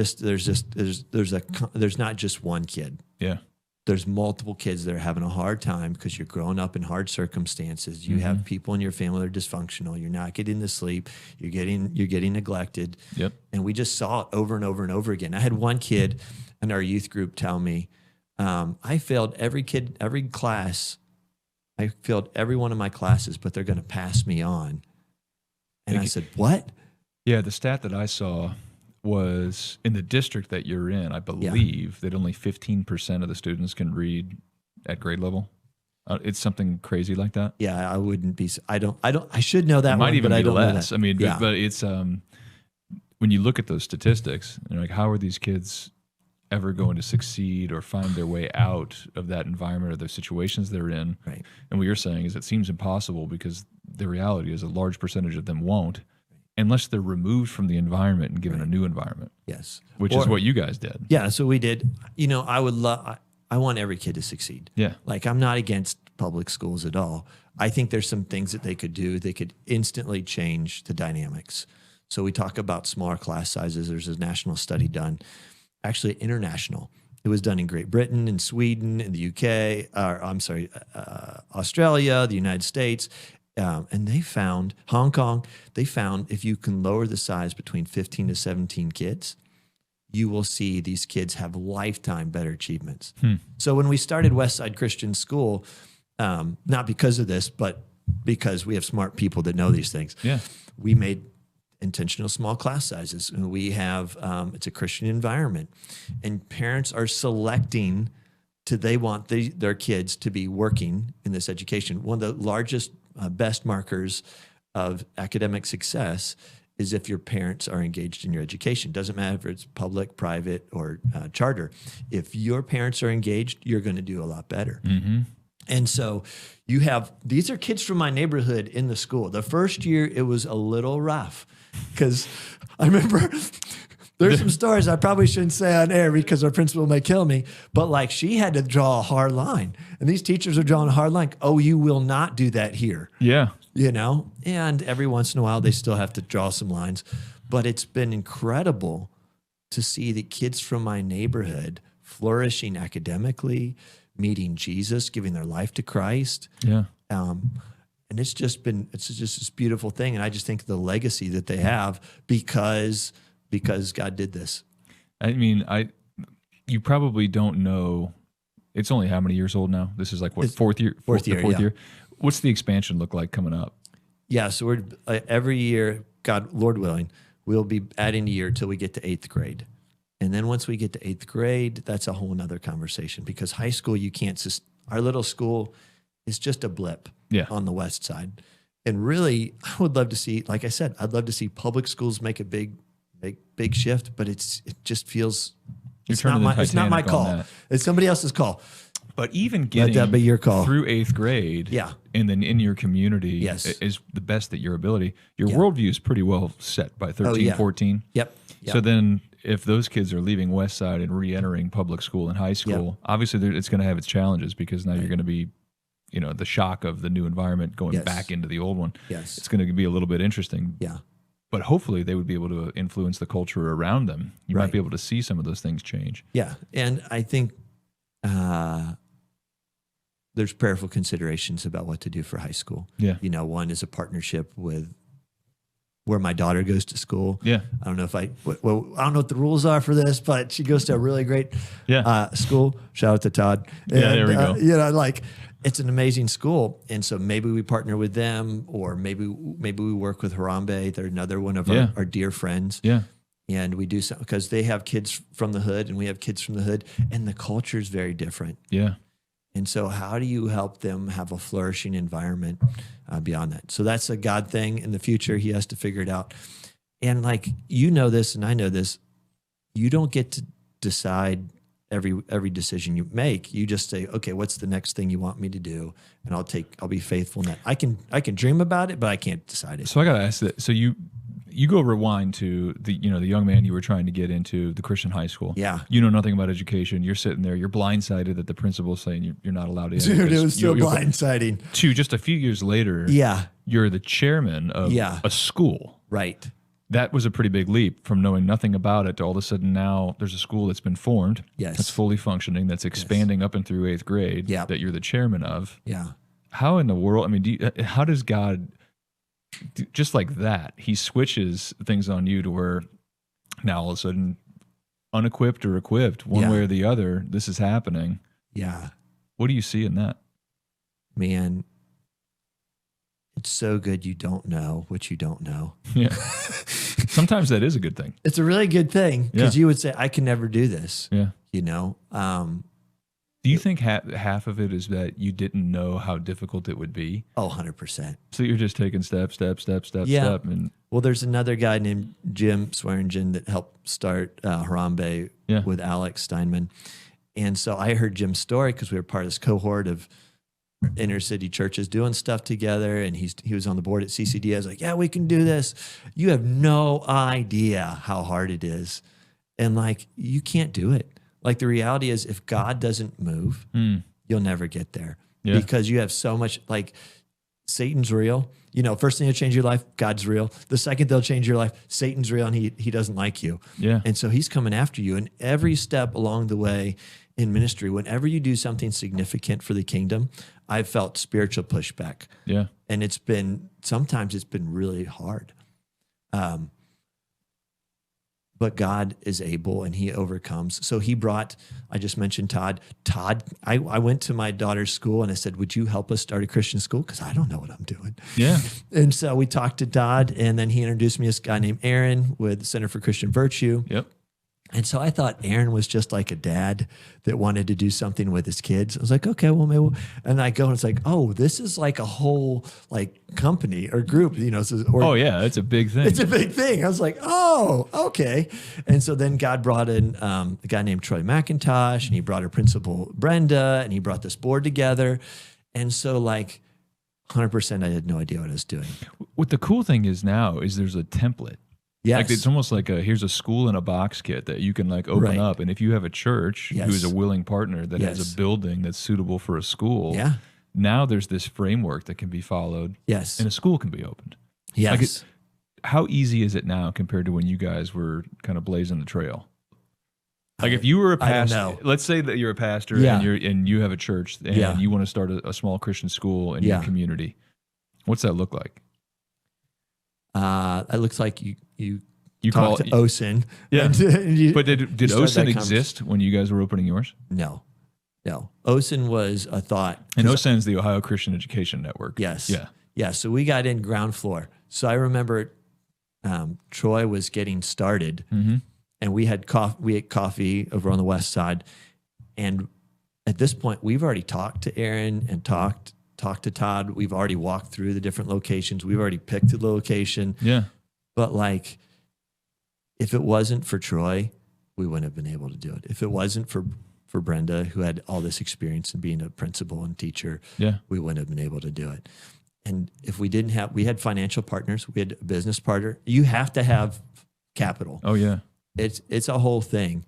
[SPEAKER 1] not just one kid.
[SPEAKER 2] Yeah.
[SPEAKER 1] There's multiple kids that are having a hard time because you're growing up in hard circumstances. You have people in your family that are dysfunctional. You're not getting the sleep. You're getting neglected.
[SPEAKER 2] Yep.
[SPEAKER 1] And we just saw it over and over and over again. I had one kid in our youth group tell me, I failed every class. I failed every one of my classes, but they're going to pass me on. And I said, what?
[SPEAKER 2] Yeah, the stat that I saw was in the district that you're in, I believe that only 15% of the students can read at grade level. It's something crazy like that.
[SPEAKER 1] Yeah, I wouldn't be. I should know that
[SPEAKER 2] It might
[SPEAKER 1] one,
[SPEAKER 2] even
[SPEAKER 1] but I
[SPEAKER 2] be
[SPEAKER 1] don't
[SPEAKER 2] less.
[SPEAKER 1] know
[SPEAKER 2] I mean,
[SPEAKER 1] that.
[SPEAKER 2] but it's when you look at those statistics, you're like, how are these kids ever going to succeed or find their way out of that environment or the situations they're in?
[SPEAKER 1] Right.
[SPEAKER 2] And what you're saying is it seems impossible because the reality is a large percentage of them won't unless they're removed from the environment and given a new environment.
[SPEAKER 1] Yes.
[SPEAKER 2] Which is what you guys did.
[SPEAKER 1] Yeah, so we did. You know, I want every kid to succeed.
[SPEAKER 2] Yeah.
[SPEAKER 1] Like, I'm not against public schools at all. I think there's some things that they could do. They could instantly change the dynamics. So we talk about smaller class sizes. There's a national study done, actually international. It was done in Great Britain, in Sweden, in the UK, Australia, the United States. And they found, Hong Kong, they found if you can lower the size between 15 to 17 kids, you will see these kids have lifetime better achievements. So when we started Westside Christian School, not because of this, but because we have smart people that know these things, we made intentional small class sizes. And we have, it's a Christian environment. And parents are selecting they want their kids to be working in this education. One of the largest, best markers of academic success is if your parents are engaged in your education. Doesn't matter if it's public, private, or charter. If your parents are engaged, you're going to do a lot better.
[SPEAKER 2] Mm-hmm.
[SPEAKER 1] And so these are kids from my neighborhood in the school. The first year, it was a little rough because I remember there's some stories I probably shouldn't say on air because our principal may kill me, but like she had to draw a hard line. And these teachers are drawing a hard line. Oh, you will not do that here.
[SPEAKER 2] Yeah.
[SPEAKER 1] You know, and every once in a while they still have to draw some lines. But it's been incredible to see the kids from my neighborhood flourishing academically, meeting Jesus, giving their life to Christ.
[SPEAKER 2] Yeah.
[SPEAKER 1] And it's just this beautiful thing. And I just think the legacy that they have because God did this.
[SPEAKER 2] I mean, you probably don't know. It's only how many years old now? This is like what, fourth year?
[SPEAKER 1] Fourth year.
[SPEAKER 2] What's the expansion look like coming up?
[SPEAKER 1] Yeah, so we're every year, God, Lord willing, we'll be adding a year till we get to 8th grade. And then once we get to 8th grade, that's a whole nother conversation because high school, our little school is just a blip on the west side. And really, I would love to see, like I said, I'd love to see public schools make a big shift, but it just feels, it's not my call. It's somebody else's call.
[SPEAKER 2] But even getting
[SPEAKER 1] that be your call.
[SPEAKER 2] Through 8th grade, and then in your community is the best at your ability. Your worldview is pretty well set by 13, 14.
[SPEAKER 1] Yep.
[SPEAKER 2] So then if those kids are leaving Westside and re-entering public school and high school, obviously it's going to have its challenges because now you're going to be, the shock of the new environment going back into the old one.
[SPEAKER 1] Yes.
[SPEAKER 2] It's going to be a little bit interesting.
[SPEAKER 1] Yeah.
[SPEAKER 2] But hopefully they would be able to influence the culture around them. You might be able to see some of those things change.
[SPEAKER 1] Yeah. And I think there's prayerful considerations about what to do for high school.
[SPEAKER 2] Yeah.
[SPEAKER 1] One is a partnership with where my daughter goes to school.
[SPEAKER 2] Yeah.
[SPEAKER 1] I don't know I don't know what the rules are for this, but she goes to a really great school. Shout out to Todd. And,
[SPEAKER 2] there we go.
[SPEAKER 1] It's an amazing school. And so maybe we partner with them or maybe we work with Harambe. They're another one of our dear friends.
[SPEAKER 2] Yeah.
[SPEAKER 1] And we do something because they have kids from the hood and we have kids from the hood and the culture is very different.
[SPEAKER 2] Yeah.
[SPEAKER 1] And so how do you help them have a flourishing environment beyond that? So that's a God thing in the future. He has to figure it out. And this and I know this, you don't get to decide every decision you make. You just say, okay, what's the next thing you want me to do? And I'll be faithful in that. I can dream about it, but I can't decide it.
[SPEAKER 2] So I got to ask that. So you go rewind to the young man you were trying to get into the Christian high school.
[SPEAKER 1] Yeah.
[SPEAKER 2] You know nothing about education. You're sitting there. You're blindsided that the principal's saying you're not allowed in.
[SPEAKER 1] Dude, it was so blindsiding.
[SPEAKER 2] Just a few years later, you're the chairman of a school.
[SPEAKER 1] Right.
[SPEAKER 2] That was a pretty big leap from knowing nothing about it to all of a sudden now there's a school that's been formed.
[SPEAKER 1] Yes.
[SPEAKER 2] That's fully functioning. That's expanding up and through 8th grade.
[SPEAKER 1] Yeah.
[SPEAKER 2] That you're the chairman of.
[SPEAKER 1] Yeah.
[SPEAKER 2] How in the world? I mean, how does God? Just like that, he switches things on you to where now all of a sudden, unequipped or equipped, one way or the other, this is happening.
[SPEAKER 1] Yeah.
[SPEAKER 2] What do you see in that?
[SPEAKER 1] Man, It's so good you don't know what you don't know.
[SPEAKER 2] Yeah. Sometimes that is a good thing.
[SPEAKER 1] It's a really good thing because
[SPEAKER 2] Yeah.
[SPEAKER 1] you would say, I can never do this,
[SPEAKER 2] Yeah.
[SPEAKER 1] you know?
[SPEAKER 2] Do you think half of it is that you didn't know how difficult it would be?
[SPEAKER 1] Oh, 100%.
[SPEAKER 2] So you're just taking step.
[SPEAKER 1] Yeah.
[SPEAKER 2] And
[SPEAKER 1] Well, there's another guy named Jim Swearingen that helped start Harambe
[SPEAKER 2] Yeah.
[SPEAKER 1] with Alex Steinman. And so I heard Jim's story because we were part of this cohort of inner city churches doing stuff together. And he was on the board at CCD. I was like, yeah, we can do this. You have no idea how hard it is. And like, you can't do it. Like the reality is if God doesn't move, you'll never get there because you have so much, like Satan's real. You know, first thing that'll change your life, God's real. The second they'll change your life, Satan's real and he doesn't like you.
[SPEAKER 2] Yeah.
[SPEAKER 1] And so he's coming after you. And every step along the way in ministry, whenever you do something significant for the kingdom, I've felt spiritual pushback.
[SPEAKER 2] Yeah.
[SPEAKER 1] And sometimes it's been really hard. But God is able and he overcomes. So he brought, I just mentioned Todd. I went to my daughter's school and I said, would you help us start a Christian school? Because I don't know what I'm doing.
[SPEAKER 2] Yeah.
[SPEAKER 1] And so we talked to Todd and then he introduced me to this guy named Aaron with the Center for Christian Virtue.
[SPEAKER 2] Yep.
[SPEAKER 1] And so I thought Aaron was just like a dad that wanted to do something with his kids. I was like, okay, well, maybe. And I go and it's like, oh, this is like a whole like company or group, you know.
[SPEAKER 2] Oh yeah, it's a big thing.
[SPEAKER 1] It's a big thing. I was like, oh, okay. And so then God brought in a guy named Troy McIntosh, and he brought her principal Brenda, and he brought this board together. And so like 100%, I had no idea what I was doing.
[SPEAKER 2] What the cool thing is now is there's a template.
[SPEAKER 1] Yes.
[SPEAKER 2] Like it's almost like here's a school in a box kit that you can like open
[SPEAKER 1] Right.
[SPEAKER 2] up. And if you have a church who is a willing partner that has
[SPEAKER 1] Yes.
[SPEAKER 2] a building that's suitable for a school,
[SPEAKER 1] Yeah.
[SPEAKER 2] now there's this framework that can be followed
[SPEAKER 1] Yes.
[SPEAKER 2] and a school can be opened.
[SPEAKER 1] Yes.
[SPEAKER 2] Like how easy is it now compared to when you guys were kind of blazing the trail? Like if you were a
[SPEAKER 1] I don't
[SPEAKER 2] pastor,
[SPEAKER 1] know.
[SPEAKER 2] let's say that you're a pastor
[SPEAKER 1] Yeah.
[SPEAKER 2] and you have a church and
[SPEAKER 1] Yeah.
[SPEAKER 2] you want to start a small Christian school in
[SPEAKER 1] Yeah.
[SPEAKER 2] your community. What's that look like?
[SPEAKER 1] It looks like you
[SPEAKER 2] call
[SPEAKER 1] talk to Osen.
[SPEAKER 2] Yeah.
[SPEAKER 1] And you-
[SPEAKER 2] But did
[SPEAKER 1] you start
[SPEAKER 2] OSIN
[SPEAKER 1] that
[SPEAKER 2] exist when you guys were opening yours?
[SPEAKER 1] No. Osen was a thought.
[SPEAKER 2] And OSIN's the Ohio Christian Education Network.
[SPEAKER 1] Yes.
[SPEAKER 2] Yeah.
[SPEAKER 1] Yeah. So we got in ground floor. So I remember Troy was getting started and we had coffee over on the west side. And at this point, we've already talked to Aaron and talked to Todd. We've already walked through the different locations. We've already picked the location.
[SPEAKER 2] Yeah.
[SPEAKER 1] But like, if it wasn't for Troy, we wouldn't have been able to do it. If it wasn't for Brenda, who had all this experience in being a principal and teacher, we wouldn't have been able to do it. And if we didn't have, we had financial partners, we had a business partner. You have to have capital.
[SPEAKER 2] Oh yeah.
[SPEAKER 1] It's a whole thing.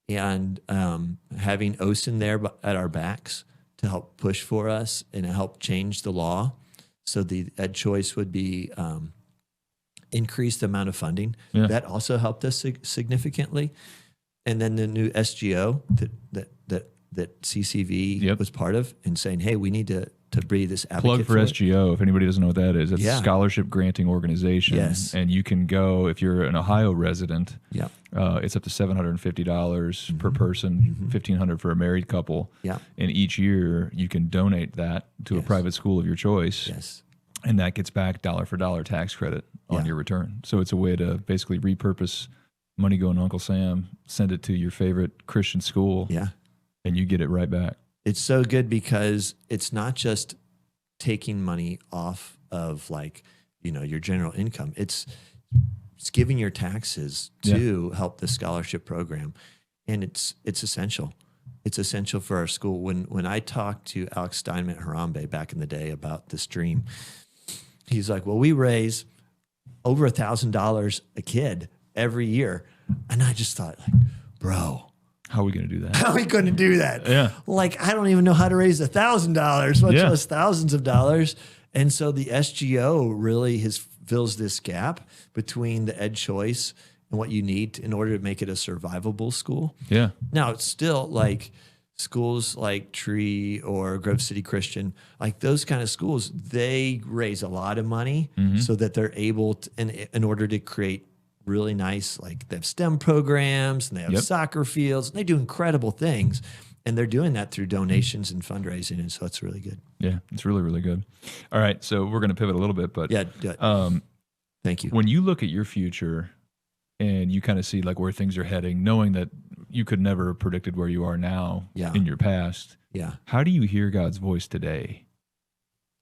[SPEAKER 1] And having Osen there at our backs to help push for us and help change the law. So the ed choice would be increase the amount of funding.
[SPEAKER 2] Yeah.
[SPEAKER 1] That also helped us significantly. And then the new SGO that CCV was part of, and saying, hey, we need to be this advocate.
[SPEAKER 2] Plug for SGO, if anybody doesn't know what that is. It's a scholarship granting organization.
[SPEAKER 1] Yes.
[SPEAKER 2] And you can go, if you're an Ohio resident,
[SPEAKER 1] Yeah.
[SPEAKER 2] It's up to $750 per person, $1,500 for a married couple.
[SPEAKER 1] Yeah.
[SPEAKER 2] And each year you can donate that to a private school of your choice.
[SPEAKER 1] Yes.
[SPEAKER 2] And that gets back dollar for dollar tax credit on your return. So it's a way to basically repurpose money going to Uncle Sam, send it to your favorite Christian school,
[SPEAKER 1] Yeah.
[SPEAKER 2] and you get it right back.
[SPEAKER 1] It's so good because it's not just taking money off of like, your general income. It's giving your taxes to help the scholarship program. And it's essential. It's essential for our school. When I talked to Alex Steinman at Harambe back in the day about this dream, he's like, well, we raise over $1,000 a kid every year. And I just thought, like, bro,
[SPEAKER 2] How are we going to do that?
[SPEAKER 1] how are we going to do that?
[SPEAKER 2] Yeah.
[SPEAKER 1] Like, I don't even know how to raise $1,000, much less thousands of dollars. And so the SGO really fills this gap between the ed choice and what you need in order to make it a survivable school.
[SPEAKER 2] Yeah.
[SPEAKER 1] Now, it's still like schools like Tree or Grove City Christian, like those kind of schools, they raise a lot of money so that they're able to, in order to create really nice, like they have STEM programs and they have soccer fields and they do incredible things. And they're doing that through donations and fundraising, and so it's really good.
[SPEAKER 2] Yeah, it's really, really good. All right, so we're going to pivot a little bit, but
[SPEAKER 1] Yeah, thank you.
[SPEAKER 2] when you look at your future and you kind of see like where things are heading, knowing that you could never have predicted where you are now
[SPEAKER 1] Yeah.
[SPEAKER 2] in your past,
[SPEAKER 1] Yeah.
[SPEAKER 2] how do you hear God's voice today?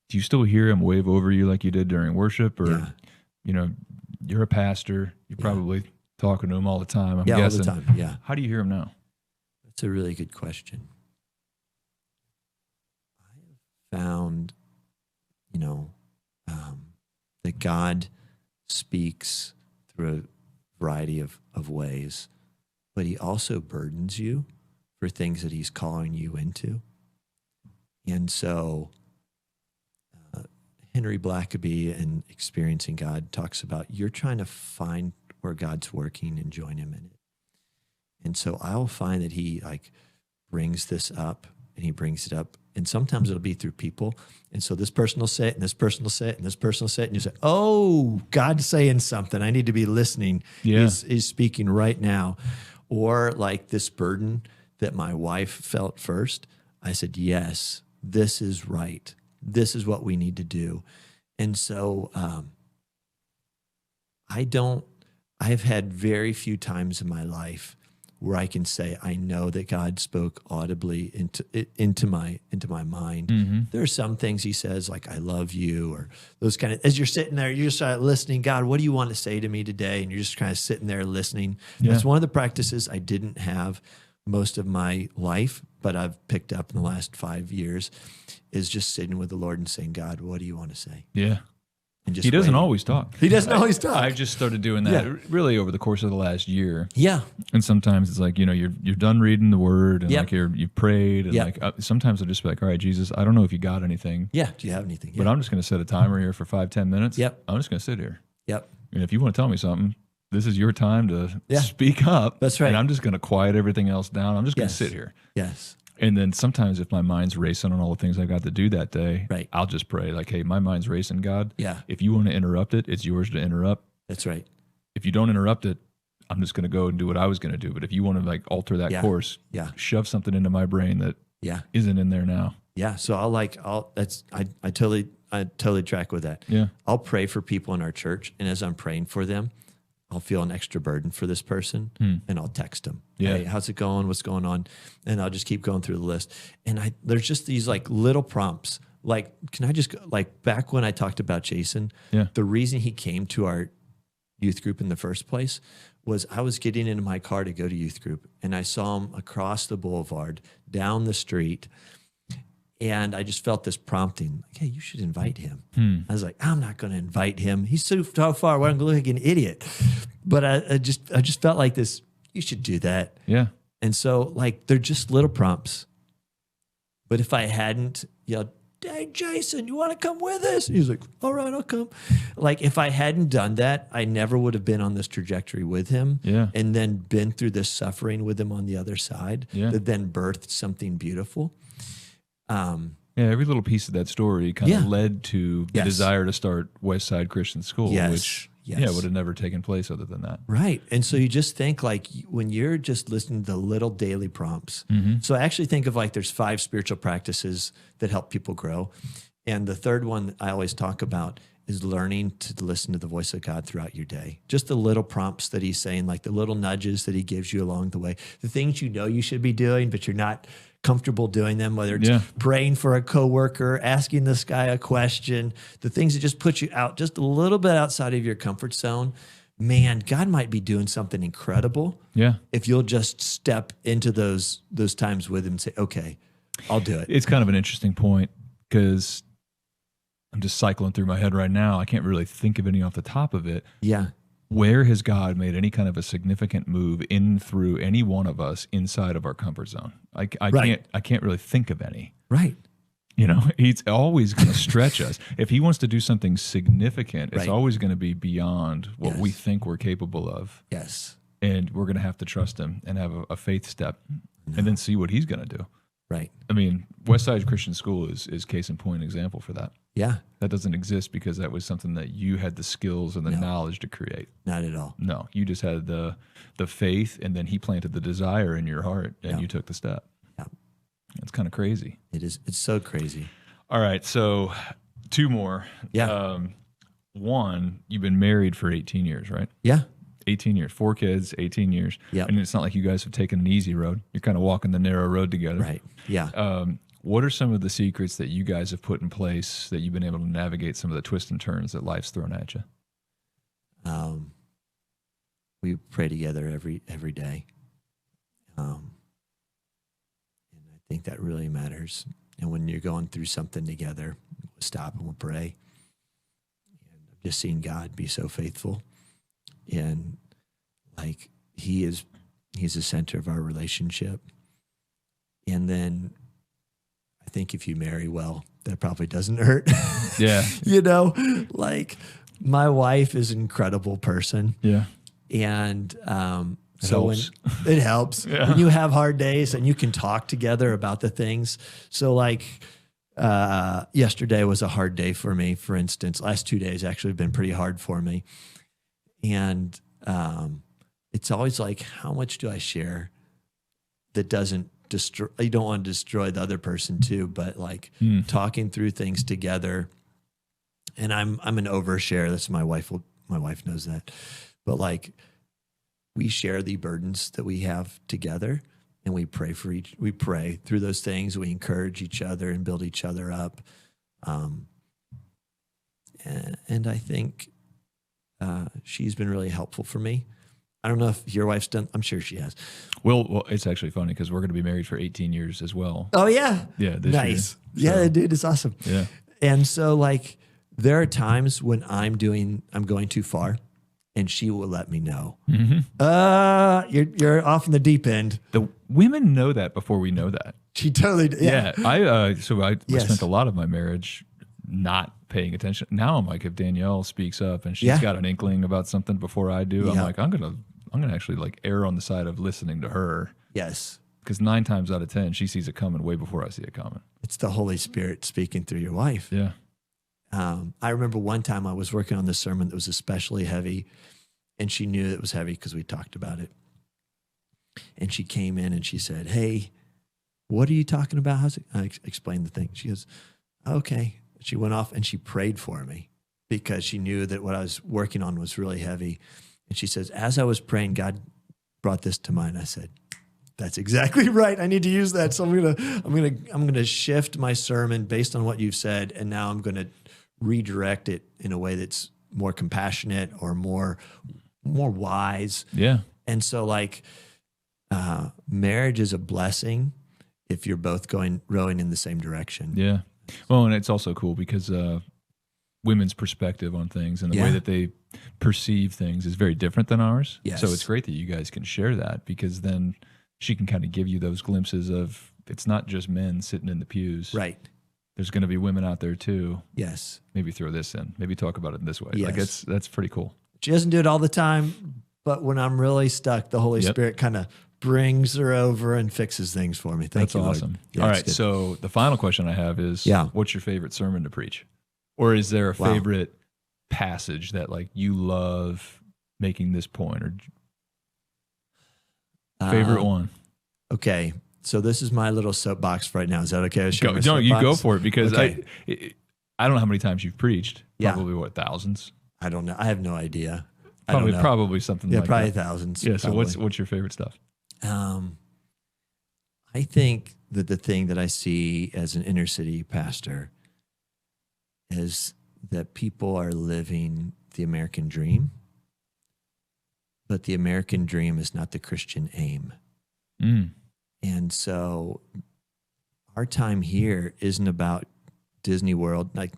[SPEAKER 2] Do you still hear him wave over you like you did during worship? Or,
[SPEAKER 1] Yeah.
[SPEAKER 2] you know, you're a pastor, you're probably talking to him all the time, I'm
[SPEAKER 1] Yeah,
[SPEAKER 2] guessing.
[SPEAKER 1] all the time. Yeah.
[SPEAKER 2] How do you hear him now?
[SPEAKER 1] That's a really good question. I have found, that God speaks through a variety of ways, but he also burdens you for things that he's calling you into. And so Henry Blackaby in Experiencing God talks about you're trying to find where God's working and join him in it. And so I'll find that he brings this up and he brings it up. And sometimes it'll be through people. And so this person will say it and this person will say it and this person will say it. And you say, oh, God's saying something. I need to be listening.
[SPEAKER 2] Yeah.
[SPEAKER 1] He's speaking right now. Or like this burden that my wife felt first. I said, yes, this is right. This is what we need to do. And so I've had very few times in my life where I can say, I know that God spoke audibly into my mind.
[SPEAKER 2] Mm-hmm.
[SPEAKER 1] There are some things he says, like, I love you, or those kind of, as you're sitting there, you start listening, God, what do you want to say to me today? And you're just kind of sitting there listening.
[SPEAKER 2] Yeah.
[SPEAKER 1] That's one of the practices I didn't have most of my life, but I've picked up in the last 5 years, is just sitting with the Lord and saying, God, what do you want to say?
[SPEAKER 2] Yeah.
[SPEAKER 1] And just
[SPEAKER 2] He doesn't
[SPEAKER 1] waiting.
[SPEAKER 2] always talk.
[SPEAKER 1] He doesn't always talk.
[SPEAKER 2] I've just started doing that really over the course of the last year.
[SPEAKER 1] Yeah.
[SPEAKER 2] And sometimes it's like, you're done reading the word and
[SPEAKER 1] Yep.
[SPEAKER 2] like you've prayed. And
[SPEAKER 1] Yep.
[SPEAKER 2] like sometimes I'll just be like, all right, Jesus, I don't know if you got anything,
[SPEAKER 1] Yeah. Do you have anything?
[SPEAKER 2] but I'm just going to set a timer here for 5-10 minutes.
[SPEAKER 1] Yep.
[SPEAKER 2] I'm just going to sit here.
[SPEAKER 1] Yep.
[SPEAKER 2] And if you want to tell me something, this is your time to
[SPEAKER 1] Yeah.
[SPEAKER 2] speak up.
[SPEAKER 1] That's right.
[SPEAKER 2] And I'm just going to quiet everything else down. I'm just going to
[SPEAKER 1] Yes.
[SPEAKER 2] sit here.
[SPEAKER 1] Yes.
[SPEAKER 2] And then sometimes if my mind's racing on all the things I've got to do that day,
[SPEAKER 1] Right.
[SPEAKER 2] I'll just pray like, hey, my mind's racing, God.
[SPEAKER 1] Yeah.
[SPEAKER 2] If you want to interrupt it, it's yours to interrupt.
[SPEAKER 1] That's right.
[SPEAKER 2] If you don't interrupt it, I'm just going to go and do what I was going to do. But if you want to like alter that
[SPEAKER 1] Yeah.
[SPEAKER 2] course,
[SPEAKER 1] Yeah.
[SPEAKER 2] shove something into my brain that
[SPEAKER 1] Yeah.
[SPEAKER 2] isn't in there now.
[SPEAKER 1] Yeah. So I totally track with that.
[SPEAKER 2] Yeah.
[SPEAKER 1] I'll pray for people in our church. And as I'm praying for them, I'll feel an extra burden for this person and I'll text them.
[SPEAKER 2] Yeah.
[SPEAKER 1] Hey, how's it going? What's going on? And I'll just keep going through the list. And there's just these like little prompts. Like, can I just go, like back when I talked about Jason,
[SPEAKER 2] Yeah.
[SPEAKER 1] the reason he came to our youth group in the first place was I was getting into my car to go to youth group and I saw him across the boulevard, down the street. And I just felt this prompting, like, hey, you should invite him. I was like, I'm not going to invite him. He's so far away. I'm going to look like an idiot. But I just felt like this, you should do that.
[SPEAKER 2] Yeah.
[SPEAKER 1] And so, like, they're just little prompts. But if I hadn't yelled, hey, Jason, you want to come with us? And he was like, all right, I'll come. Like, if I hadn't done that, I never would have been on this trajectory with him.
[SPEAKER 2] Yeah.
[SPEAKER 1] And then been through this suffering with him on the other side.
[SPEAKER 2] Yeah.
[SPEAKER 1] That then birthed something beautiful.
[SPEAKER 2] Yeah, every little piece of that story kind of
[SPEAKER 1] Yeah.
[SPEAKER 2] led to the
[SPEAKER 1] Yes.
[SPEAKER 2] desire to start Westside Christian School,
[SPEAKER 1] Yes.
[SPEAKER 2] which
[SPEAKER 1] Yes.
[SPEAKER 2] would have never taken place other than that.
[SPEAKER 1] Right. And so you just think like when you're just listening to the little daily prompts. So I actually think of like there's 5 spiritual practices that help people grow. And the third one I always talk about is learning to listen to the voice of God throughout your day. Just the little prompts that he's saying, like the little nudges that he gives you along the way, the things you know you should be doing, but you're not comfortable doing them, whether it's praying for a coworker, asking this guy a question, the things that just put you out just a little bit outside of your comfort zone. Man, God might be doing something incredible.
[SPEAKER 2] Yeah.
[SPEAKER 1] If you'll just step into those times with him and say, okay, I'll do it.
[SPEAKER 2] It's kind of an interesting point because I'm just cycling through my head right now. I can't really think of any off the top of it.
[SPEAKER 1] Yeah.
[SPEAKER 2] Where has God made any kind of a significant move in through any one of us inside of our comfort zone? I can't really think of any.
[SPEAKER 1] Right.
[SPEAKER 2] You know, he's always going to stretch us. If he wants to do something significant, it's
[SPEAKER 1] Right.
[SPEAKER 2] always going to be beyond what
[SPEAKER 1] Yes.
[SPEAKER 2] we think we're capable of.
[SPEAKER 1] Yes.
[SPEAKER 2] And we're going to have to trust him and have a faith step and then see what he's going to do.
[SPEAKER 1] Right.
[SPEAKER 2] I mean, Westside Christian School is case in point example for that.
[SPEAKER 1] Yeah.
[SPEAKER 2] That doesn't exist because that was something that you had the skills and the
[SPEAKER 1] No.
[SPEAKER 2] knowledge to create.
[SPEAKER 1] Not at all.
[SPEAKER 2] No, you just had the faith, and then he planted the desire in your heart, and
[SPEAKER 1] Yeah.
[SPEAKER 2] you took the step.
[SPEAKER 1] Yeah.
[SPEAKER 2] It's kind of crazy.
[SPEAKER 1] It is. It's so crazy.
[SPEAKER 2] All right, so 2 more.
[SPEAKER 1] Yeah.
[SPEAKER 2] One, you've been married for 18 years, right?
[SPEAKER 1] Yeah.
[SPEAKER 2] 18 years, 4 kids, 18 years.
[SPEAKER 1] Yep.
[SPEAKER 2] And it's not like you guys have taken an easy road. You're kind of walking the narrow road together.
[SPEAKER 1] Right. Yeah.
[SPEAKER 2] What are some of the secrets that you guys have put in place that you've been able to navigate some of the twists and turns that life's thrown at you?
[SPEAKER 1] We pray together every day. And I think that really matters. And when you're going through something together, we'll stop and we'll pray. And I've just seen God be so faithful. And like he's the center of our relationship. And then I think if you marry well, that probably doesn't hurt.
[SPEAKER 2] Yeah.
[SPEAKER 1] Like my wife is an incredible person.
[SPEAKER 2] Yeah.
[SPEAKER 1] And
[SPEAKER 2] It
[SPEAKER 1] so
[SPEAKER 2] helps.
[SPEAKER 1] when it helps
[SPEAKER 2] Yeah.
[SPEAKER 1] when you have hard days and you can talk together about the things. So like yesterday was a hard day for me, for instance. Last 2 days actually have been pretty hard for me. And it's always like, how much do I share that doesn't destroy? You don't want to destroy the other person too, but like talking through things together. And I'm an overshare. That's my wife knows that. But like we share the burdens that we have together, and we pray through those things. We encourage each other and build each other up. And I think she's been really helpful for me. I don't know if your wife's done. I'm sure she has.
[SPEAKER 2] Well, it's actually funny because we're going to be married for 18 years as well.
[SPEAKER 1] Oh yeah.
[SPEAKER 2] Yeah. This
[SPEAKER 1] Nice.
[SPEAKER 2] year.
[SPEAKER 1] Yeah,
[SPEAKER 2] So,
[SPEAKER 1] dude, it's awesome.
[SPEAKER 2] yeah.
[SPEAKER 1] And so like there are times when I'm going too far, and she will let me know. You're off in the deep end.
[SPEAKER 2] The women know that before we know that.
[SPEAKER 1] She totally did.
[SPEAKER 2] Yeah. I
[SPEAKER 1] Yes.
[SPEAKER 2] spent a lot of my marriage not paying attention. Now I'm like, if Danielle speaks up and she's
[SPEAKER 1] Yeah.
[SPEAKER 2] got an inkling about something before I do, I'm
[SPEAKER 1] Yeah.
[SPEAKER 2] like, I'm gonna actually like err on the side of listening to her,
[SPEAKER 1] Yes.
[SPEAKER 2] because 9 times out of 10 she sees it coming way before I see it coming.
[SPEAKER 1] It's the Holy Spirit speaking through your wife.
[SPEAKER 2] Yeah.
[SPEAKER 1] I remember one time I was working on this sermon that was especially heavy, and she knew it was heavy because we talked about it. And she came in and she said, "Hey, what are you talking about?" How's it? I explained the thing. She goes, "Okay." She went off and she prayed for me because she knew that what I was working on was really heavy. And she says, as I was praying, God brought this to mind. I said, "That's exactly right. I need to use that. So I'm gonna shift my sermon based on what you've said, and now I'm gonna redirect it in a way that's more compassionate or more wise."
[SPEAKER 2] Yeah.
[SPEAKER 1] And so like marriage is a blessing if you're both rowing in the same direction.
[SPEAKER 2] Yeah. Well, and it's also cool because women's perspective on things and the way
[SPEAKER 1] Yeah.
[SPEAKER 2] that they perceive things is very different than ours.
[SPEAKER 1] Yes.
[SPEAKER 2] So it's great that you guys can share that, because then she can kind of give you those glimpses of it's not just men sitting in the pews.
[SPEAKER 1] Right.
[SPEAKER 2] There's going to be women out there too.
[SPEAKER 1] Yes.
[SPEAKER 2] Maybe throw this in. Maybe talk about it in this way. Like
[SPEAKER 1] Yes.
[SPEAKER 2] that's pretty cool.
[SPEAKER 1] She doesn't do it all the time, but when I'm really stuck, the Holy
[SPEAKER 2] Yep.
[SPEAKER 1] Spirit kind of brings her over and fixes things for me. Thank
[SPEAKER 2] That's
[SPEAKER 1] you, Lord.
[SPEAKER 2] awesome.
[SPEAKER 1] Yeah,
[SPEAKER 2] All
[SPEAKER 1] it's
[SPEAKER 2] right.
[SPEAKER 1] good.
[SPEAKER 2] So the final question I have is,
[SPEAKER 1] Yeah.
[SPEAKER 2] what's your favorite sermon to preach? Or is there a
[SPEAKER 1] Wow.
[SPEAKER 2] favorite passage that like you love making this point, or favorite one?
[SPEAKER 1] Okay. So this is my little soapbox right now. Is that okay?
[SPEAKER 2] You go for it, because
[SPEAKER 1] Okay.
[SPEAKER 2] I don't know how many times you've preached.
[SPEAKER 1] Yeah.
[SPEAKER 2] Probably what, thousands?
[SPEAKER 1] I don't know. I have no idea. I
[SPEAKER 2] Probably
[SPEAKER 1] don't know.
[SPEAKER 2] probably something
[SPEAKER 1] Yeah,
[SPEAKER 2] like
[SPEAKER 1] probably
[SPEAKER 2] that.
[SPEAKER 1] thousands.
[SPEAKER 2] Yeah. So
[SPEAKER 1] probably.
[SPEAKER 2] what's your favorite stuff?
[SPEAKER 1] I think that the thing that I see as an inner city pastor is that people are living the American dream, but the American dream is not the Christian aim.
[SPEAKER 2] Mm.
[SPEAKER 1] And so our time here isn't about Disney World. Like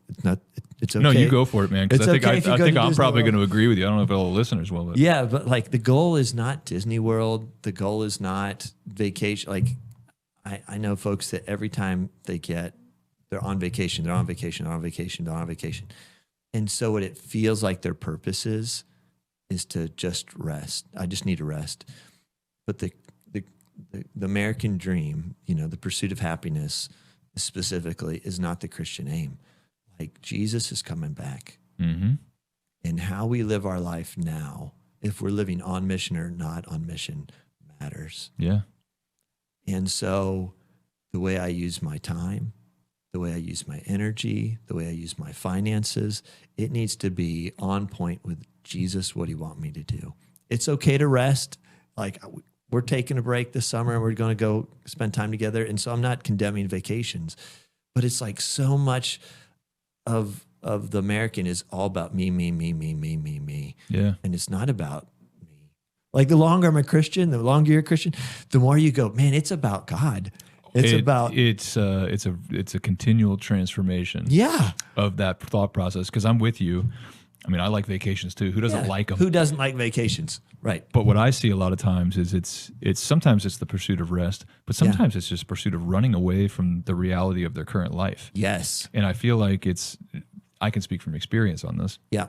[SPEAKER 1] it's okay.
[SPEAKER 2] No, you go for it, man. Because
[SPEAKER 1] It's
[SPEAKER 2] I think
[SPEAKER 1] okay if you
[SPEAKER 2] I
[SPEAKER 1] go
[SPEAKER 2] think
[SPEAKER 1] to
[SPEAKER 2] I'm
[SPEAKER 1] Disney
[SPEAKER 2] probably
[SPEAKER 1] World.
[SPEAKER 2] going to agree with you. I don't know if all the listeners will, but
[SPEAKER 1] Yeah, but like the goal is not Disney World. The goal is not vacation. Like I know folks that every time they're on vacation, they're on vacation, they're on vacation, they're on vacation. And so what it feels like their purpose is to just rest. I just need to rest. But the American dream, the pursuit of happiness specifically, is not the Christian aim. Like Jesus is coming back.
[SPEAKER 2] mm-hmm.
[SPEAKER 1] And how we live our life now, if we're living on mission or not on mission, matters.
[SPEAKER 2] Yeah.
[SPEAKER 1] And so the way I use my time, the way I use my energy, the way I use my finances, it needs to be on point with Jesus, what he wants me to do. It's okay to rest. Like, we're taking a break this summer and we're going to go spend time together. And so I'm not condemning vacations, but it's like so much of the American is all about me.
[SPEAKER 2] Yeah.
[SPEAKER 1] And it's not about me. Like, the longer I'm a Christian, the longer you're a Christian, the more you go, man, it's about God. It's
[SPEAKER 2] a continual transformation of that thought process. Because I'm with you. I mean, I like vacations too. Who doesn't like them?
[SPEAKER 1] Who doesn't like vacations? Right.
[SPEAKER 2] But what I see a lot of times is it's sometimes it's the pursuit of rest, but sometimes it's just pursuit of running away from the reality of their current life.
[SPEAKER 1] Yes.
[SPEAKER 2] And I feel like I can speak from experience on this.
[SPEAKER 1] Yeah.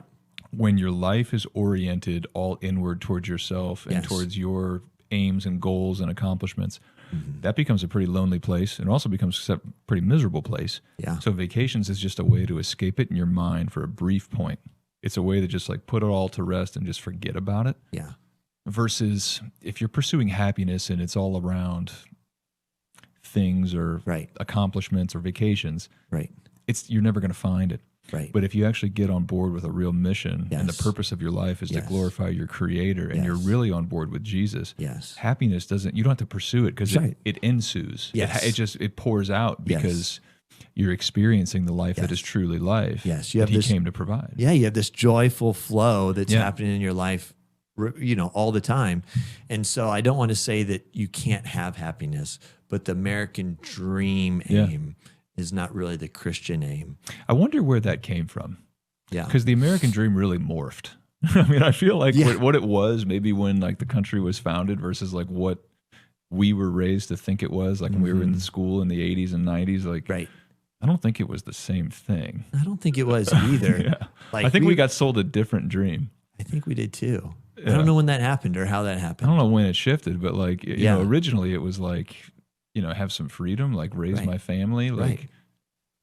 [SPEAKER 2] When your life is oriented all inward towards yourself and towards your aims and goals and accomplishments, that becomes a pretty lonely place, and also becomes a pretty miserable place.
[SPEAKER 1] Yeah.
[SPEAKER 2] So vacations is just a way to escape it in your mind for a brief point. It's a way to just like put it all to rest and just forget about it.
[SPEAKER 1] Yeah.
[SPEAKER 2] Versus if you're pursuing happiness and it's all around things or accomplishments or vacations, you're never going to find it.
[SPEAKER 1] Right.
[SPEAKER 2] But if you actually get on board with a real mission and the purpose of your life is to glorify your Creator, and you're really on board with Jesus, happiness you don't have to pursue it, because it ensues.
[SPEAKER 1] Yes.
[SPEAKER 2] It pours out because you're experiencing the life that is truly life.
[SPEAKER 1] Yes. You have
[SPEAKER 2] He came to provide.
[SPEAKER 1] Yeah. You have this joyful flow that's happening in your life, all the time. And so I don't want to say that you can't have happiness, but the American dream aim is not really the Christian aim.
[SPEAKER 2] I wonder where that came from.
[SPEAKER 1] Yeah.
[SPEAKER 2] Because the American dream really morphed. I mean, I feel like what it was maybe when like the country was founded versus like what we were raised to think it was, like when we were in school in the 80s and 90s, like I don't think it was the same thing.
[SPEAKER 1] I don't think it was either.
[SPEAKER 2] Like, I think we got sold a different dream. I
[SPEAKER 1] think we did too. I don't know when that happened or how that happened.
[SPEAKER 2] I don't know when it shifted, but like, you know, originally it was like, have some freedom, like raise my family, like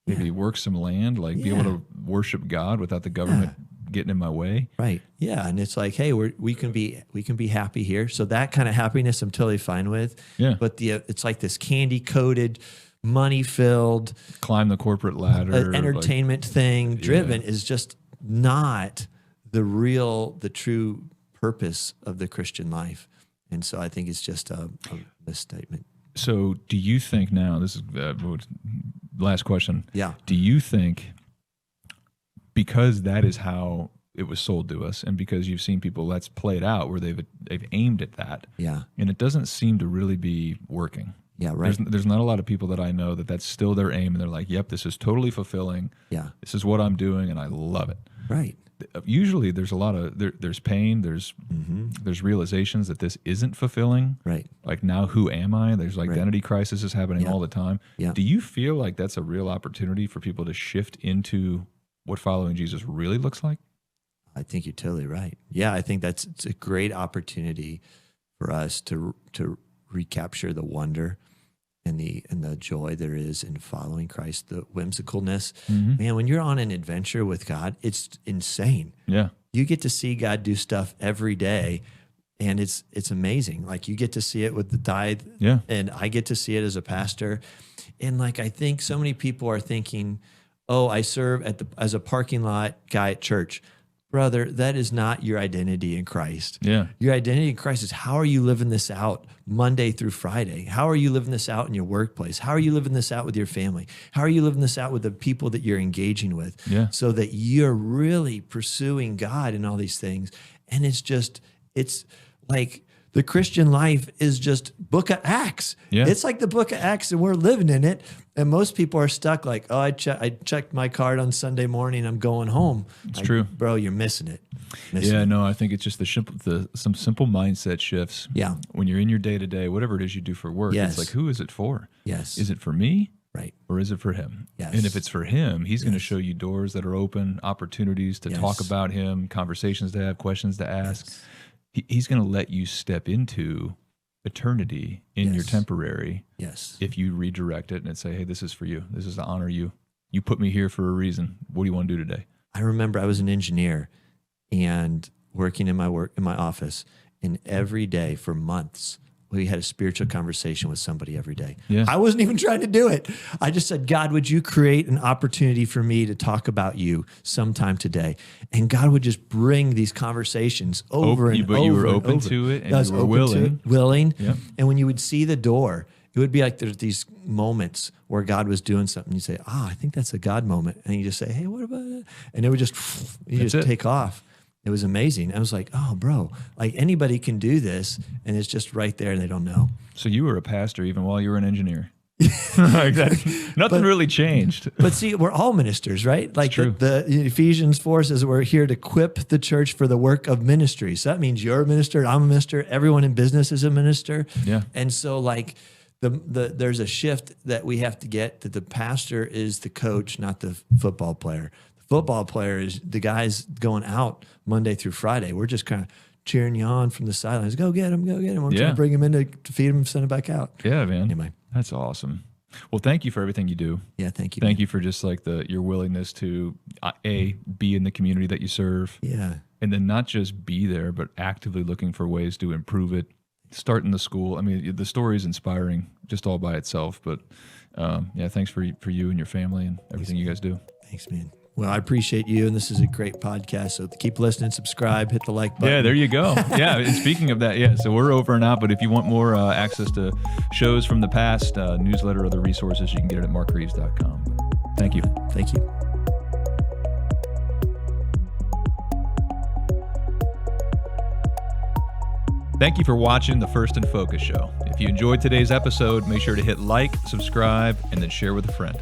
[SPEAKER 2] maybe work some land, like be able to worship God without the government getting in my way.
[SPEAKER 1] Right. Yeah. And it's like, hey, we can be happy here. So that kind of happiness I'm totally fine with.
[SPEAKER 2] Yeah.
[SPEAKER 1] But it's like this candy coated, money filled,
[SPEAKER 2] climb the corporate ladder,
[SPEAKER 1] entertainment thing driven is just not the true purpose of the Christian life. And so I think it's just a misstatement.
[SPEAKER 2] So do you think now, this is last question.
[SPEAKER 1] Yeah.
[SPEAKER 2] Do you think, because that is how it was sold to us, and because you've seen people that's played out where they've aimed at that, and it doesn't seem to really be working.
[SPEAKER 1] Yeah, right.
[SPEAKER 2] There's not a lot of people that I know that's still their aim, and they're like, yep, this is totally fulfilling.
[SPEAKER 1] Yeah.
[SPEAKER 2] This is what I'm doing, and I love it.
[SPEAKER 1] Right.
[SPEAKER 2] Usually there's a lot of, there's pain, there's realizations that this isn't fulfilling.
[SPEAKER 1] Right.
[SPEAKER 2] Like, now who am I? There's like identity crisis is happening all the time.
[SPEAKER 1] Yeah.
[SPEAKER 2] Do you feel like that's a real opportunity for people to shift into what following Jesus really looks like?
[SPEAKER 1] I think you're totally right. Yeah, I think it's a great opportunity for us to recapture the wonder and the joy there is in following Christ, the whimsicalness. Man, when you're on an adventure with God, it's insane.
[SPEAKER 2] Yeah.
[SPEAKER 1] You get to see God do stuff every day, and it's amazing. Like, you get to see it with the tithe, and I get to see it as a pastor. And like, I think so many people are thinking, oh, I serve as a parking lot guy at church. Brother, that is not your identity in Christ.
[SPEAKER 2] Yeah.
[SPEAKER 1] Your identity in Christ is, how are you living this out Monday through Friday? How are you living this out in your workplace? How are you living this out with your family? How are you living this out with the people that you're engaging with?
[SPEAKER 2] Yeah.
[SPEAKER 1] So that you're really pursuing God in all these things. And it's like the Christian life is just book of Acts.
[SPEAKER 2] Yeah.
[SPEAKER 1] It's like the book of Acts, and we're living in it. And most people are stuck like, oh, I checked my card on Sunday morning, I'm going home.
[SPEAKER 2] It's true.
[SPEAKER 1] Bro, you're missing it.
[SPEAKER 2] No, I think it's just some simple mindset shifts.
[SPEAKER 1] Yeah.
[SPEAKER 2] When you're in your day-to-day, whatever it is you do for work, it's like, who is it for?
[SPEAKER 1] Yes.
[SPEAKER 2] Is it for me?
[SPEAKER 1] Right.
[SPEAKER 2] Or is it for him?
[SPEAKER 1] Yes.
[SPEAKER 2] And if it's for him, he's going to show you doors that are open, opportunities to talk about him, conversations to have, questions to ask. He's going to let you step into eternity in your temporary.
[SPEAKER 1] Yes.
[SPEAKER 2] If you redirect it and say, hey, this is for you. This is to honor you. You put me here for a reason. What do you want to do today?
[SPEAKER 1] I remember I was an engineer and working in my office, and every day for months we had a spiritual conversation with somebody every day.
[SPEAKER 2] Yeah.
[SPEAKER 1] I wasn't even trying to do it. I just said, God, would you create an opportunity for me to talk about you sometime today? And God would just bring these conversations over and over.
[SPEAKER 2] But you were open
[SPEAKER 1] over.
[SPEAKER 2] to it, and
[SPEAKER 1] I was
[SPEAKER 2] you were
[SPEAKER 1] open to it, willing.
[SPEAKER 2] Yep.
[SPEAKER 1] And when you would see the door, it would be like there's these moments where God was doing something. You say, I think that's a God moment. And you just say, hey, what about it? And it would just, take off. It was amazing. I was like, oh, bro, like anybody can do this. And it's just right there and they don't know.
[SPEAKER 2] So you were a pastor even while you were an engineer. Nothing really changed.
[SPEAKER 1] But see, we're all ministers, right? Like the Ephesians 4 says we're here to equip the church for the work of ministry. So that means you're a minister, I'm a minister, everyone in business is a minister.
[SPEAKER 2] Yeah.
[SPEAKER 1] And so like there's a shift that we have to get, that the pastor is the coach, not the football player. The football player is the guys going out Monday through Friday. We're just kind of cheering you on from the sidelines. Go get him, go get him. We're trying to bring him in to feed him and send him back out.
[SPEAKER 2] Yeah, man.
[SPEAKER 1] Anyway.
[SPEAKER 2] That's awesome. Well, thank you for everything you do.
[SPEAKER 1] Yeah, thank you.
[SPEAKER 2] Thank you for just like your willingness to be in the community that you serve.
[SPEAKER 1] Yeah.
[SPEAKER 2] And then not just be there, but actively looking for ways to improve it. Starting the school. I mean, the story is inspiring just all by itself. But thanks for you and your family and everything you guys do.
[SPEAKER 1] Thanks, man. Well, I appreciate you, and this is a great podcast. So keep listening, subscribe, hit the like button.
[SPEAKER 2] Yeah, there you go. Yeah, and speaking of that, so we're over and out. But if you want more access to shows from the past, newsletter, other resources, you can get it at markreeves.com. Thank you.
[SPEAKER 1] Thank you.
[SPEAKER 2] Thank you for watching the First in Focus show. If you enjoyed today's episode, make sure to hit like, subscribe, and then share with a friend.